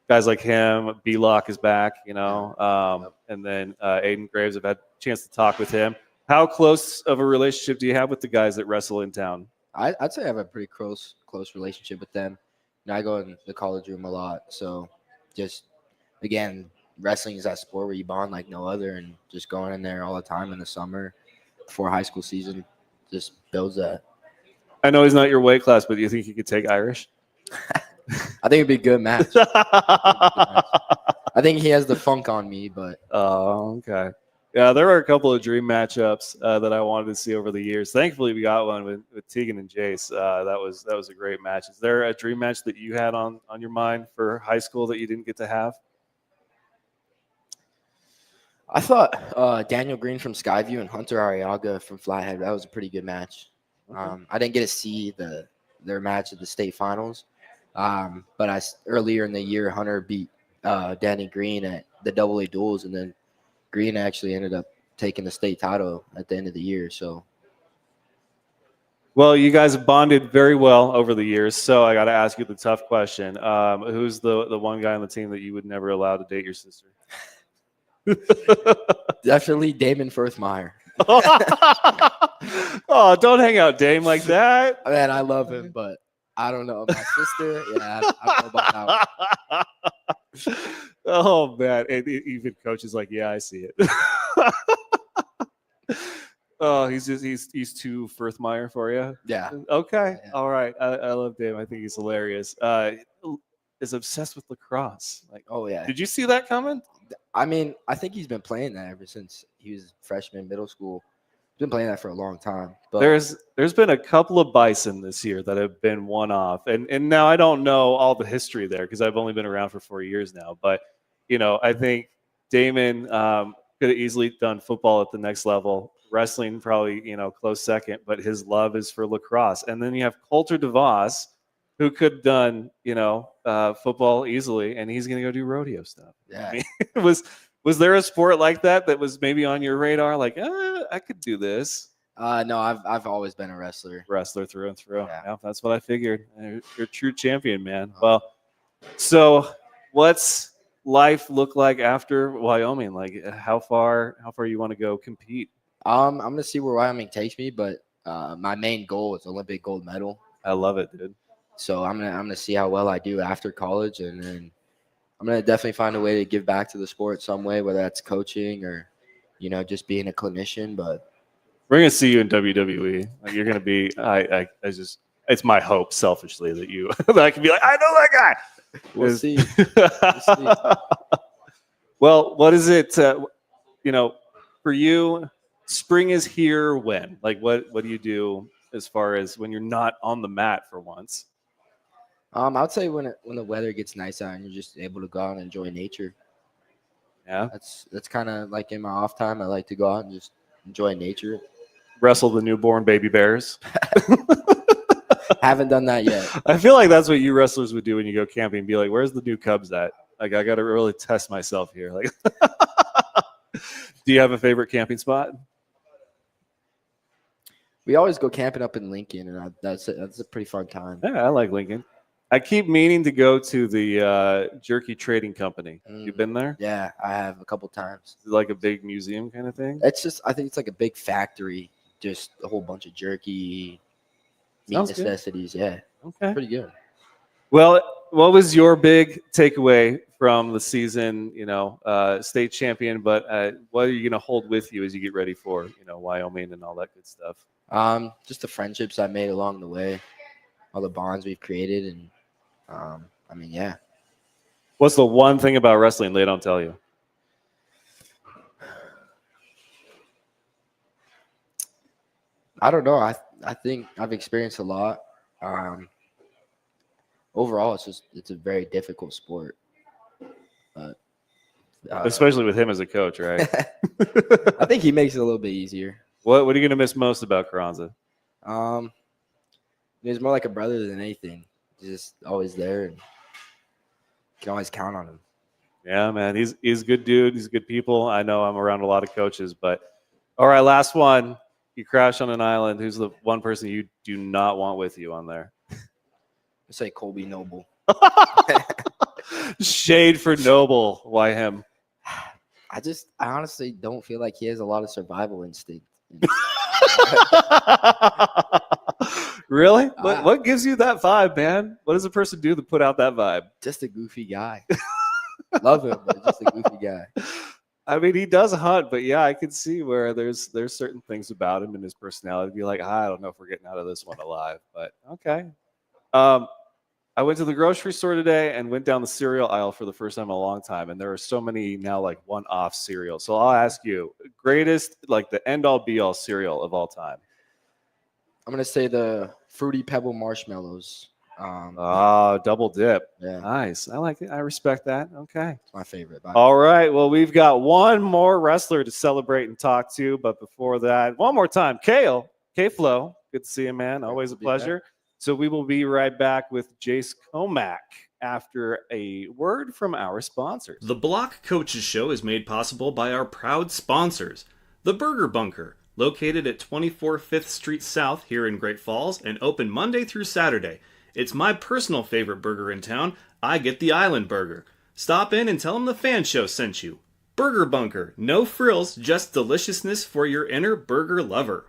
Guys like him, B-Lock is back, and then Aiden Graves, I've had a chance to talk with him. How close of a relationship do you have with the guys that wrestle in town? I'd say I have a pretty close relationship with them. I go in the college room a lot, so just, again, wrestling is that sport where you bond like no other, and just going in there all the time in the summer before high school season just builds that. I know he's not your weight class, but do you think you could take Irish? I think it'd be a good match. I think he has the funk on me, but. Oh, okay. Yeah, there are a couple of dream matchups that I wanted to see over the years. Thankfully, we got one with Tegan and Jace. That was a great match. Is there a dream match that you had on your mind for high school that you didn't get to have? I thought Daniel Green from Skyview and Hunter Arriaga from Flathead, that was a pretty good match. Okay. I didn't get to see their match at the state finals. But earlier in the year, Hunter beat Danny Green at the AA duels, and then Green actually ended up taking the state title at the end of the year. So Well, you guys have bonded very well over the years, so I got to ask you the tough question. Who's the one guy on the team that you would never allow to date your sister? definitely Damon Firthmeyer. Oh, don't hang out Dame like that. Man, I love him, but I don't know. My sister, yeah, I don't know about that one. Oh man, and even coach is like, yeah, I see it. Oh, he's too Firthmeyer for you. Yeah. Okay, Yeah. all right. I love Dame. I think he's hilarious. Is obsessed with lacrosse. Like, Oh yeah. did you see that coming? I mean, I think he's been playing that ever since he was freshman middle school. He's been playing that for a long time. But There's been a couple of Bison this year that have been one off, and now I don't know all the history there because I've only been around for 4 years now. But I think Damon could have easily done football at the next level. Wrestling probably close second, but his love is for lacrosse. And then you have Coulter DeVos, who could have done football easily, and he's going to go do rodeo stuff. yeah. I mean, was there a sport like that was maybe on your radar? Like, I could do this. No, I've always been a wrestler. Wrestler through and through. Yeah. Yeah, that's what I figured. You're a true champion, man. Well, so what's life look like after Wyoming? Like, how far you want to go compete? I'm gonna see where Wyoming takes me, but my main goal is Olympic gold medal. I love it, dude. So I'm gonna see how well I do after college, and then I'm gonna definitely find a way to give back to the sport some way, whether that's coaching or just being a clinician. But We're gonna see you in WWE. Like, you're gonna be. I just. It's my hope, selfishly, that you that I can be like, I know that guy. we'll see. Well, what is it? For you, spring is here. When? Like, what do you do as far as when you're not on the mat for once? I would say when the weather gets nice out and you're just able to go out and enjoy nature. Yeah. That's kind of like in my off time. I like to go out and just enjoy nature. Wrestle the newborn baby bears. Haven't done that yet. I feel like that's what you wrestlers would do when you go camping. Be like, "Where's the new cubs at?" Like, I got to really test myself here. Like, do you have a favorite camping spot? We always go camping up in Lincoln, and that's a pretty fun time. Yeah, I like Lincoln. I keep meaning to go to the Jerky Trading Company. You been there? Yeah, I have a couple times. Is it like a big museum kind of thing? I think it's like a big factory, just a whole bunch of jerky, meat Sounds good. necessities. Yeah, Okay. pretty good. Well, what was your big takeaway from the season? State champion, but what are you going to hold with you as you get ready for Wyoming and all that good stuff? Just the friendships I made along the way, all the bonds we've created, and I mean, yeah. What's the one thing about wrestling they don't tell you? I don't know. I think I've experienced a lot. Overall, it's a very difficult sport. But Especially with him as a coach, right? I think he makes it a little bit easier. What are you going to miss most about Carranza? He's more like a brother than anything. He's just always there, and you can always count on him. Yeah, man, he's a good dude. He's good people. I know I'm around a lot of coaches, but all right, last one. You crash on an island. Who's the one person you do not want with you on there? Let's say Colby Noble. Shade for Noble. Why him? I honestly don't feel like he has a lot of survival instinct. Really? What gives you that vibe, man? What does a person do to put out that vibe? Just a goofy guy. Love him, but just a goofy guy. I mean, he does hunt, but yeah, I can see where there's certain things about him and his personality. Be like, I don't know if we're getting out of this one alive, but okay. I went to the grocery store today and went down the cereal aisle for the first time in a long time, and there are so many now like one-off cereals. So I'll ask you, greatest, like the end-all be-all cereal of all time. I'm gonna say the Fruity Pebble marshmallows. Double dip. Yeah, Nice. I like it. I respect that. Okay. it's my favorite. All right. Well, we've got one more wrestler to celebrate and talk to, but before that, one more time, K-Flow. Good to see you, man. Always a to be back. pleasure. So we will be right back with Jace Comack after a word from our sponsors. The Block Coaches Show is made possible by our proud sponsors. The Burger Bunker, located at 24 5th Street South here in Great Falls and open Monday through Saturday. It's my personal favorite burger in town. I get the Island Burger. Stop in and tell them the F.A.N Show sent you. Burger Bunker, no frills, just deliciousness for your inner burger lover.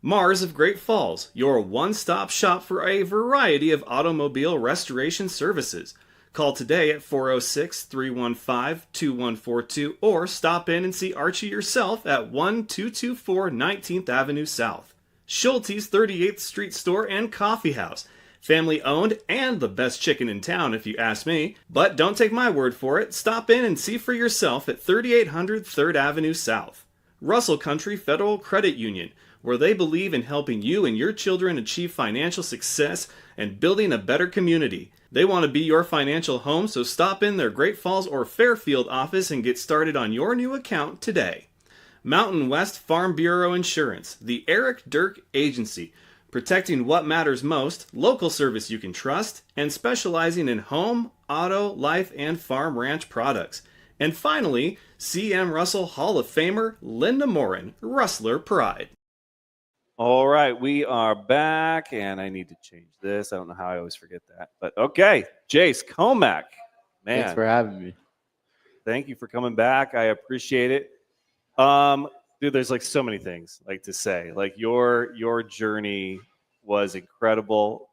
Mars of Great Falls, your one-stop shop for a variety of automobile restoration services. Call today at 406-315-2142 or stop in and see Archie yourself at 1224 19th Avenue South. Schulte's 38th Street Store and Coffee House. Family owned and the best chicken in town if you ask me. But don't take my word for it. Stop in and see for yourself at 3800 3rd Avenue South. Russell Country Federal Credit Union, where they believe in helping you and your children achieve financial success and building a better community. They want to be your financial home, so stop in their Great Falls or Fairfield office and get started on your new account today. Mountain West Farm Bureau Insurance, the Eric Dirk Agency, protecting what matters most, local service you can trust, and specializing in home, auto, life, and farm ranch products. And finally, C.M. Russell Hall of Famer Linda Morin, Rustler Pride. All right, we are back, and I need to change this. I don't know how I always forget that, but okay. Jace Comack, man, Thanks for having me. thank you for coming back. I appreciate it. Dude, there's like so many things like to say. Like your journey was incredible.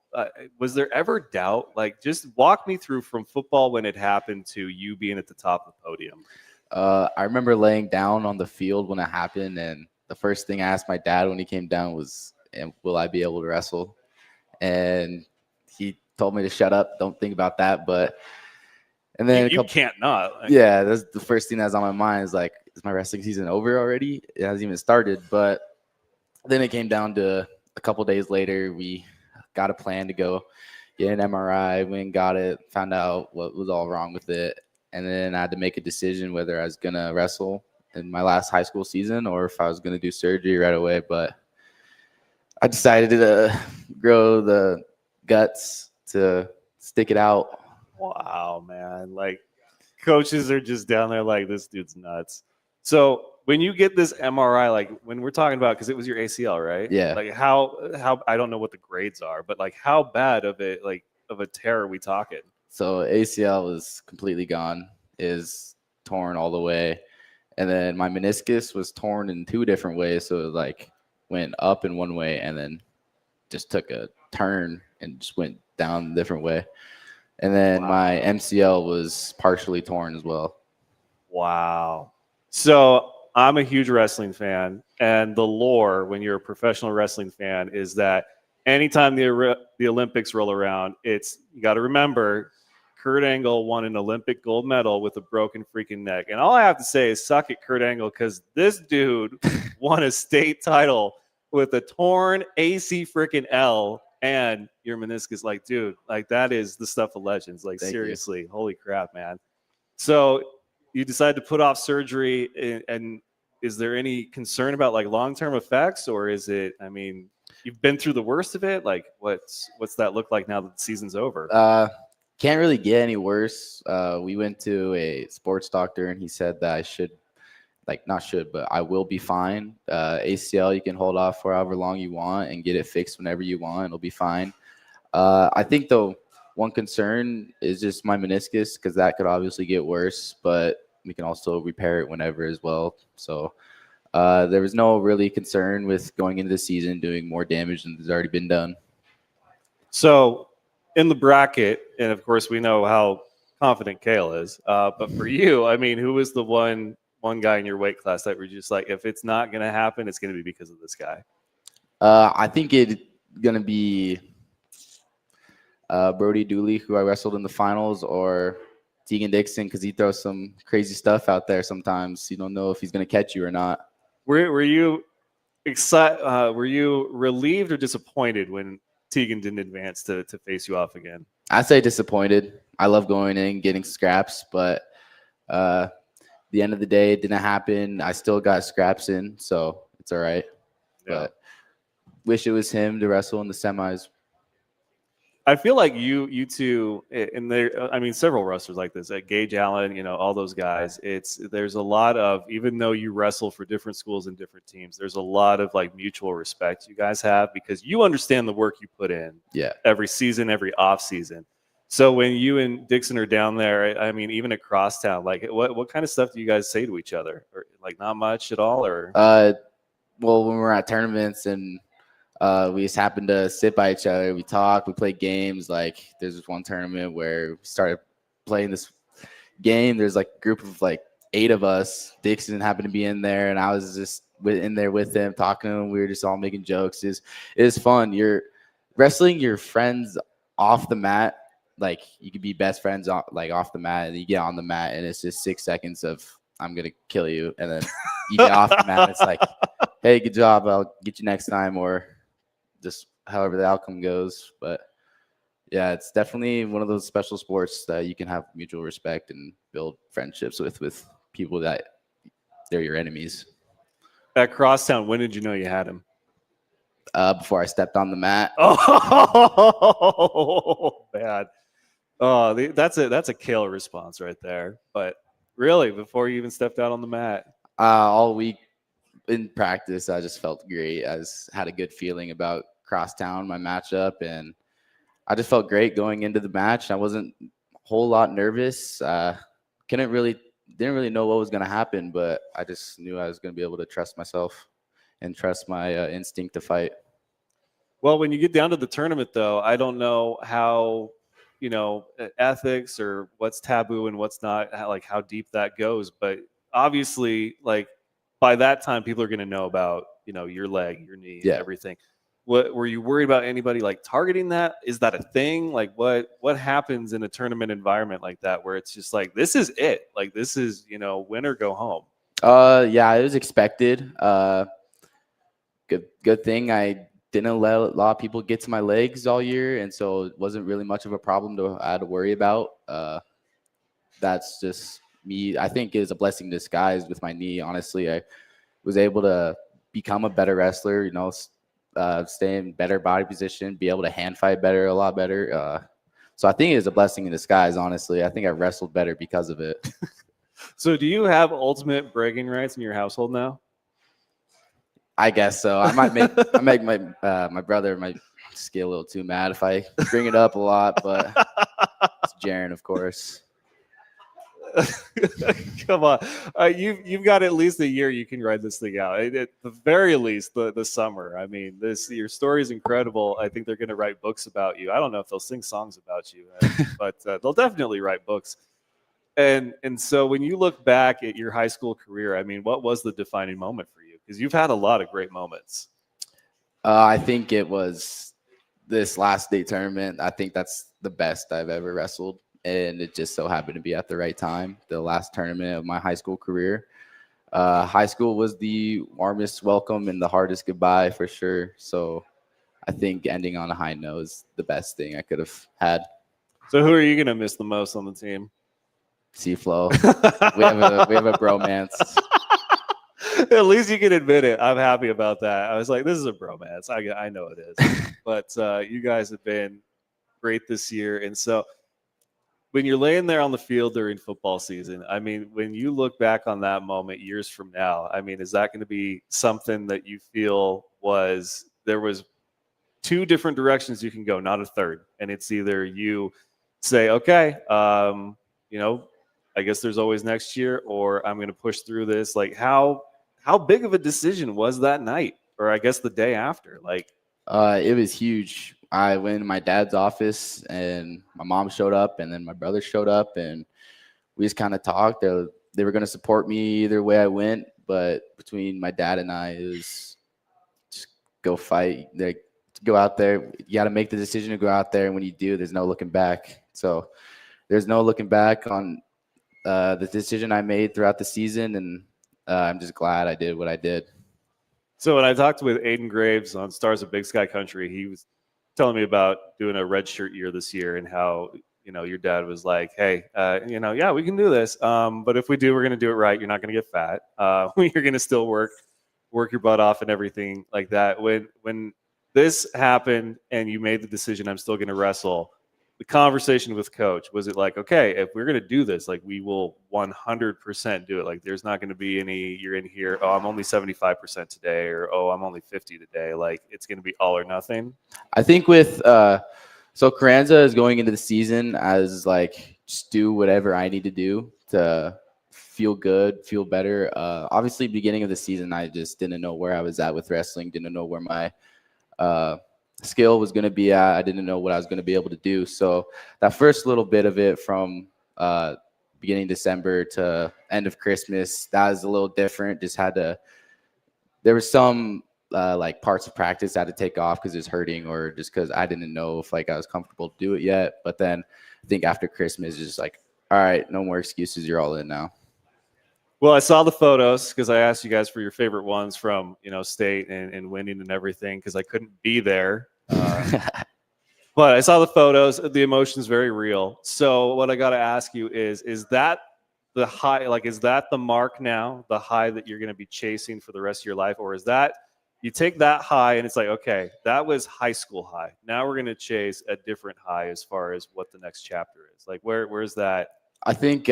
Was there ever doubt? Like, just walk me through from football when it happened to you being at the top of the podium. I remember laying down on the field when it happened, and the first thing I asked my dad when he came down was, will I be able to wrestle? And he told me to shut up, don't think about that. And then You can't not. yeah, that's the first thing that's on my mind is like, is my wrestling season over already? It hasn't even started. But then it came down to a couple days later, we got a plan to go get an MRI. We went and got it, found out what was all wrong with it. And then I had to make a decision whether I was going to wrestle in my last high school season or if I was going to do surgery right away. But I decided to grow the guts to stick it out. Wow, man. Like, coaches are just down there like, this dude's nuts. So when you get this MRI, like when we're talking about, because it was your ACL, right? Yeah. Like how I don't know what the grades are, but like how bad of it, like of a tear are we talking? So ACL is completely gone, is torn all the way. And then my meniscus was torn in two different ways. So it like went up in one way and then just took a turn and just went down a different way. And then my MCL was partially torn as well. Wow. So I'm a huge wrestling fan, and the lore when you're a professional wrestling fan is that anytime the Olympics roll around, you got to remember Kurt Angle won an Olympic gold medal with a broken freaking neck. And all I have to say is suck it, Kurt Angle, because this dude won a state title with a torn AC freaking L and your meniscus. Like, dude, like that is the stuff of legends. Like, Thank seriously, holy crap, man. So you decided to put off surgery, and is there any concern about like long-term effects, or is it, I mean, you've been through the worst of it? Like, what's that look like now that the season's over? Can't really get any worse. We went to a sports doctor and he said that I should, like not should, but I will be fine. ACL you can hold off for however long you want and get it fixed whenever you want. It'll be fine. I think though one concern is just my meniscus because that could obviously get worse, but we can also repair it whenever as well. So there was no really concern with going into the season doing more damage than has already been done. So in the bracket, and of course we know how confident Kale is, but for you, I mean, who was the one guy in your weight class that were just like, if it's not going to happen, it's going to be because of this guy? I think it's going to be Brody Dooley, who I wrestled in the finals, or Tegan Dixon, because he throws some crazy stuff out there sometimes. You don't know if he's going to catch you or not. Were you excited? Were you relieved or disappointed when Tegan didn't advance to face you off again? I'd say disappointed. I love going in, getting scraps, but the end of the day, it didn't happen. I still got scraps in, so it's all right. Yeah. But wish it was him to wrestle in the semis. I feel like you two, and there, I mean, several wrestlers like this, Gage Allen, you know, all those guys. There's a lot of, even though you wrestle for different schools and different teams, there's a lot of like mutual respect you guys have because you understand the work you put in. Yeah. Every season, every off season. So when you and Dixon are down there, I mean, even across town, like what kind of stuff do you guys say to each other? Or like not much at all, or? Well, when we're at tournaments and we just happen to sit by each other. We talk. We play games. Like there's this one tournament where we started playing this game. There's like a group of like 8 of us. Dixon happened to be in there, and I was just in there with him, talking to him. We were just all making jokes. It's fun. You're wrestling your friends off the mat. Like you could be best friends off the mat, and you get on the mat, and it's just 6 seconds of I'm gonna kill you, and then you get off the mat. It's like, hey, good job. I'll get you next time, or just however the outcome goes. But yeah, it's definitely one of those special sports that you can have mutual respect and build friendships with people that they're your enemies. At Crosstown, when did you know you had him? Before I stepped on the mat. Oh, bad. Oh, that's a kill response right there. But really, before you even stepped out on the mat? All week in practice, I just felt great. I just had a good feeling about Crosstown, my matchup, and I just felt great going into the match. I wasn't a whole lot nervous. Didn't really know what was going to happen, but I just knew I was going to be able to trust myself and trust my instinct to fight. Well, when you get down to the tournament, though, I don't know how, you know, ethics or what's taboo and what's not, how deep that goes. But obviously, like by that time, people are going to know about, you know, your leg, your knee, and everything. What were you worried about anybody like targeting that? Is that a thing? Like what happens in a tournament environment like that where it's just like this is it? Like this is, you know, win or go home. Yeah, it was expected. Good thing I didn't let a lot of people get to my legs all year, and so it wasn't really much of a problem I had to worry about. That's just me. I think it is a blessing in disguise with my knee. Honestly, I was able to become a better wrestler, you know, stay in better body position, be able to hand fight better, a lot better. So I think it is a blessing in disguise, honestly. I think I wrestled better because of it. So do you have ultimate bragging rights in your household now? I guess so. I might make my brother might just get a little too mad if I bring it up a lot, but it's Jaren, of course. Come on, you've got at least a year you can ride this thing out. At the very least, the summer. I mean, your story is incredible. I think they're going to write books about you. I don't know if they'll sing songs about you, but they'll definitely write books. And so when you look back at your high school career, I mean, what was the defining moment for you? Because you've had a lot of great moments. I think it was this last state tournament. I think that's the best I've ever wrestled. And it just so happened to be at the right time, the last tournament of my high school career. High school was the warmest welcome and the hardest goodbye for sure. So I think ending on a high note is the best thing I could have had. So who are you going to miss the most on the team? C-Flow. we have a bromance. At least you can admit it. I'm happy about that. I was like, this is a bromance. I know it is. But you guys have been great this year. And so when you're laying there on the field during football season, I mean, when you look back on that moment years from now, I mean, is that going to be something that you feel there was 2 different directions you can go, not a third? And it's either you say, okay, you know, I guess there's always next year, or I'm going to push through this. Like how big of a decision was that night, or I guess the day after? Like, it was huge. I went in my dad's office, and my mom showed up, and then my brother showed up, and we just kind of talked. They were going to support me either way I went, but between my dad and I, it was just go fight. Like, go out there. You got to make the decision to go out there, and when you do, there's no looking back. So there's no looking back on the decision I made throughout the season, and I'm just glad I did what I did. So when I talked with Aiden Graves on Stars of Big Sky Country, he was telling me about doing a redshirt year this year and how, you know, your dad was like, hey, you know, yeah, we can do this. But if we do, we're going to do it right. You're not going to get fat. You're going to still work your butt off and everything like that. When this happened and you made the decision, I'm still going to wrestle. The conversation with coach, was it like, okay, if we're going to do this, like we will 100% do it. Like there's not going to be any, you're in here, oh, I'm only 75% today, or oh, I'm only 50 today. Like it's going to be all or nothing. I think with so Carranza is going into the season as like just do whatever I need to do to feel good, feel better. Obviously, beginning of the season, I just didn't know where I was at with wrestling, didn't know where my skill was going to be at. I didn't know what I was going to be able to do. So that first little bit of it from beginning December to end of Christmas, that was a little different. Just had to, there was some like parts of practice I had to take off because it was hurting, or just because I didn't know if like I was comfortable to do it yet. But then I think after Christmas, it's just like, all right, no more excuses. You're all in now. Well, I saw the photos because I asked you guys for your favorite ones from, state and winning and everything, because I couldn't be there. But I saw the photos. The emotion's very real. So what I got to ask you is that the high, like, is that the mark now, the high that you're going to be chasing for the rest of your life? Or is that you take that high and it's like, okay, that was high school high. Now we're going to chase a different high as far as what the next chapter is. Like, where's that? I think,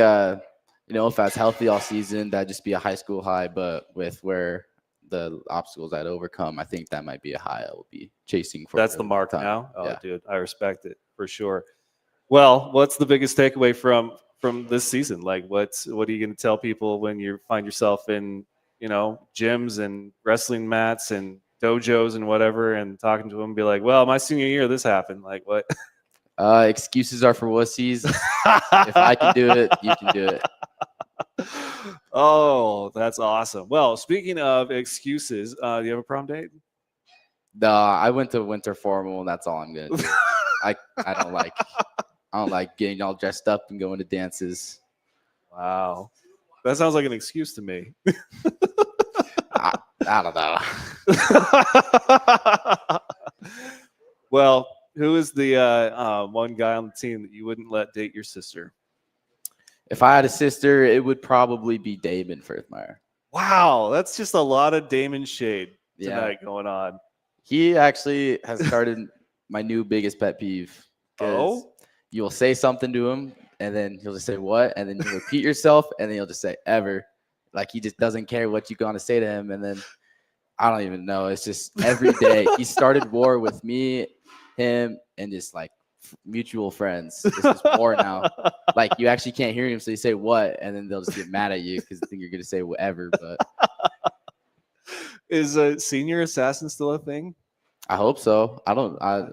if I was healthy all season, that'd just be a high school high. But with where the obstacles I'd overcome, I think that might be a high I will be chasing for. That's the mark time. now? Oh, yeah. Dude, I respect it for sure. Well, what's the biggest takeaway from this season? Like, what are you going to tell people when you find yourself in, gyms and wrestling mats and dojos and whatever, and talking to them, be like, well, my senior year, this happened. Like, what? Excuses are for wussies. If I can do it, you can do it. Oh, that's awesome. Well, speaking of excuses, do you have a prom date? No, I went to winter formal, and that's all I'm gonna do. I don't like getting all dressed up and going to dances. Wow, that sounds like an excuse to me. I don't know. Well, who is the one guy on the team that you wouldn't let date your sister? If I had a sister, it would probably be Damon Firthmeyer. Wow, that's just a lot of Damon shade tonight going on. He actually has started my new biggest pet peeve. Oh? You'll say something to him, and then he'll just say, what? And then you repeat yourself, and then he'll just say, ever. Like, he just doesn't care what you're going to say to him. And then I don't even know. It's just every day. He started war with me, him, and just like mutual friends. It's just war now. Like, you actually can't hear him, so you say what, and then they'll just get mad at you because they think you're going to say whatever. But is a senior assassin still a thing? I hope so. I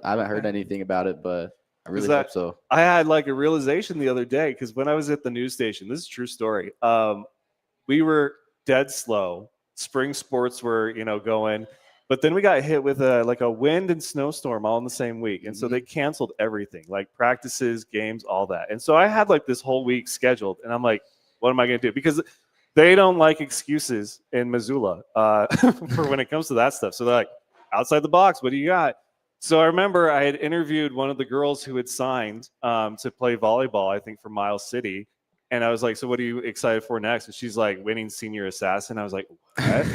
haven't heard anything about it, but I really hope so. I had like a realization the other day, because when I was at the news station, this is a true story. We were dead slow. Spring sports were, going, but then we got hit with a wind and snowstorm all in the same week. And so they canceled everything, like practices, games, all that. And so I had like this whole week scheduled, and I'm like, what am I going to do? Because they don't like excuses in Missoula for when it comes to that stuff. So they're like, outside the box, what do you got? So I remember I had interviewed one of the girls who had signed to play volleyball, I think, for Miles City. And I was like, so what are you excited for next? And she's like, winning senior assassin. I was like, what?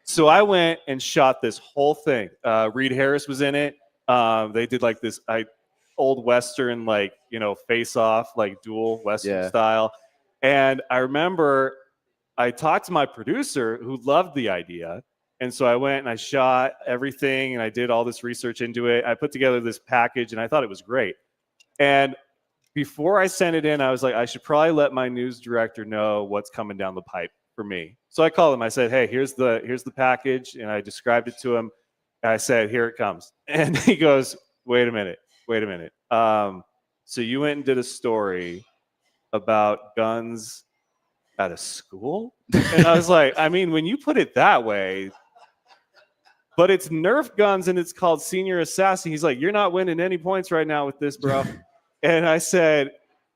So I went and shot this whole thing. Reed Harris was in it. They did like this old Western, like, face off, like dual Western style. And I remember I talked to my producer who loved the idea. And so I went and I shot everything, and I did all this research into it. I put together this package, and I thought it was great. And before I sent it in, I was like, I should probably let my news director know what's coming down the pipe for me. So I called him. I said, hey, here's the package. And I described it to him. And I said, here it comes. And he goes, wait a minute. So you went and did a story about guns at a school? And I was like, I mean, when you put it that way, but it's Nerf guns and it's called Senior Assassin. He's like, you're not winning any points right now with this, bro. And I said,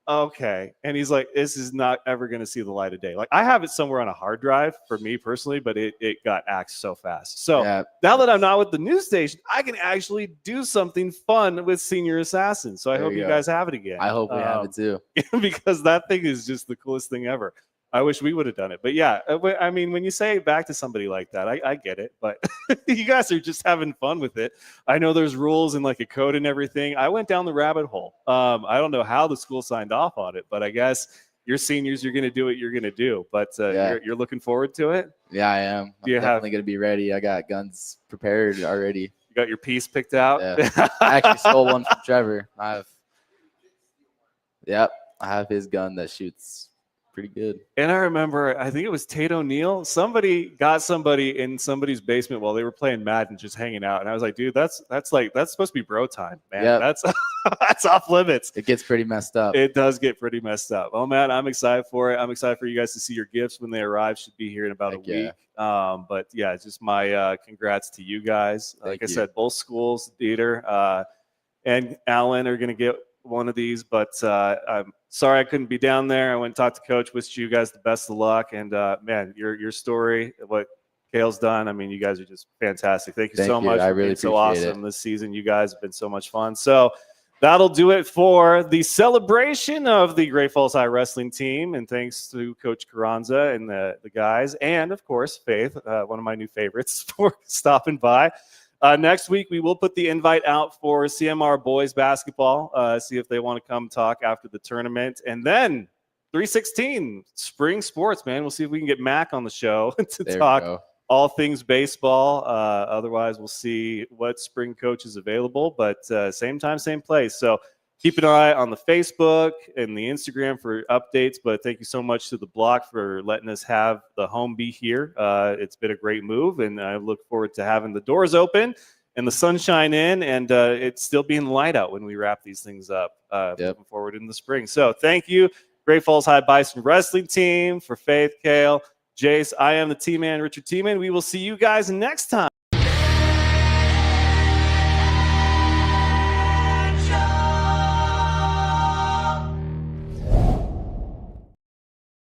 okay. And he's like, this is not ever going to see the light of day. Like, I have it somewhere on a hard drive for me personally, but it got axed so fast. So now that I'm not with the news station, I can actually do something fun with Senior Assassin. So I hope you guys have it again. I hope we have it too. Because that thing is just the coolest thing ever. I wish we would have done it. But yeah, I mean, when you say it back to somebody like that, I get it. But you guys are just having fun with it. I know there's rules and like a code and everything. I went down the rabbit hole. I don't know how the school signed off on it, but I guess you're seniors, you're going to do what you're going to do. But Yeah. you're looking forward to it? Yeah, I am. Do you I'm definitely going to be ready. I got guns prepared already. You got your piece picked out? Yeah. I actually stole one from Trevor. Yep, I have his gun that shoots pretty good. And I remember, I think it was Tate O'Neill. Somebody got somebody in somebody's basement while they were playing Madden, just hanging out. And I was like, dude, that's supposed to be bro time, man. Yep. That's off limits. It gets pretty messed up. It does get pretty messed up. Oh man, I'm excited for it. I'm excited for you guys to see your gifts when they arrive. Should be here in about a week. But yeah, just my congrats to you guys. Like I said, both schools, Dieter and Alan, are going to get one of these, but I'm sorry I couldn't be down there. I went and talked to Coach. Wished you guys the best of luck. And man, your story, what Kale's done, I mean, you guys are just fantastic. Thank you so much. I really so appreciate awesome this season. You guys have been so much fun. So that'll do it for the celebration of the Great Falls High wrestling team. And thanks to Coach Carranza and the guys, and of course Faith, one of my new favorites, for stopping by. Next week, we will put the invite out for CMR boys basketball, see if they want to come talk after the tournament. And then 316, spring sports, man. We'll see if we can get Mac on the show to talk all things baseball. Otherwise, we'll see what spring coach is available. But same time, same place. So keep an eye on the Facebook and the Instagram for updates. But thank you so much to the Block for letting us have the home be here. It's been a great move, and I look forward to having the doors open and the sunshine in, and it's still being light out when we wrap these things up moving forward in the spring. So thank you, Great Falls High Bison Wrestling Team. For Faith, Kale, Jace, I am the T-Man, Richard T-Man. We will see you guys next time.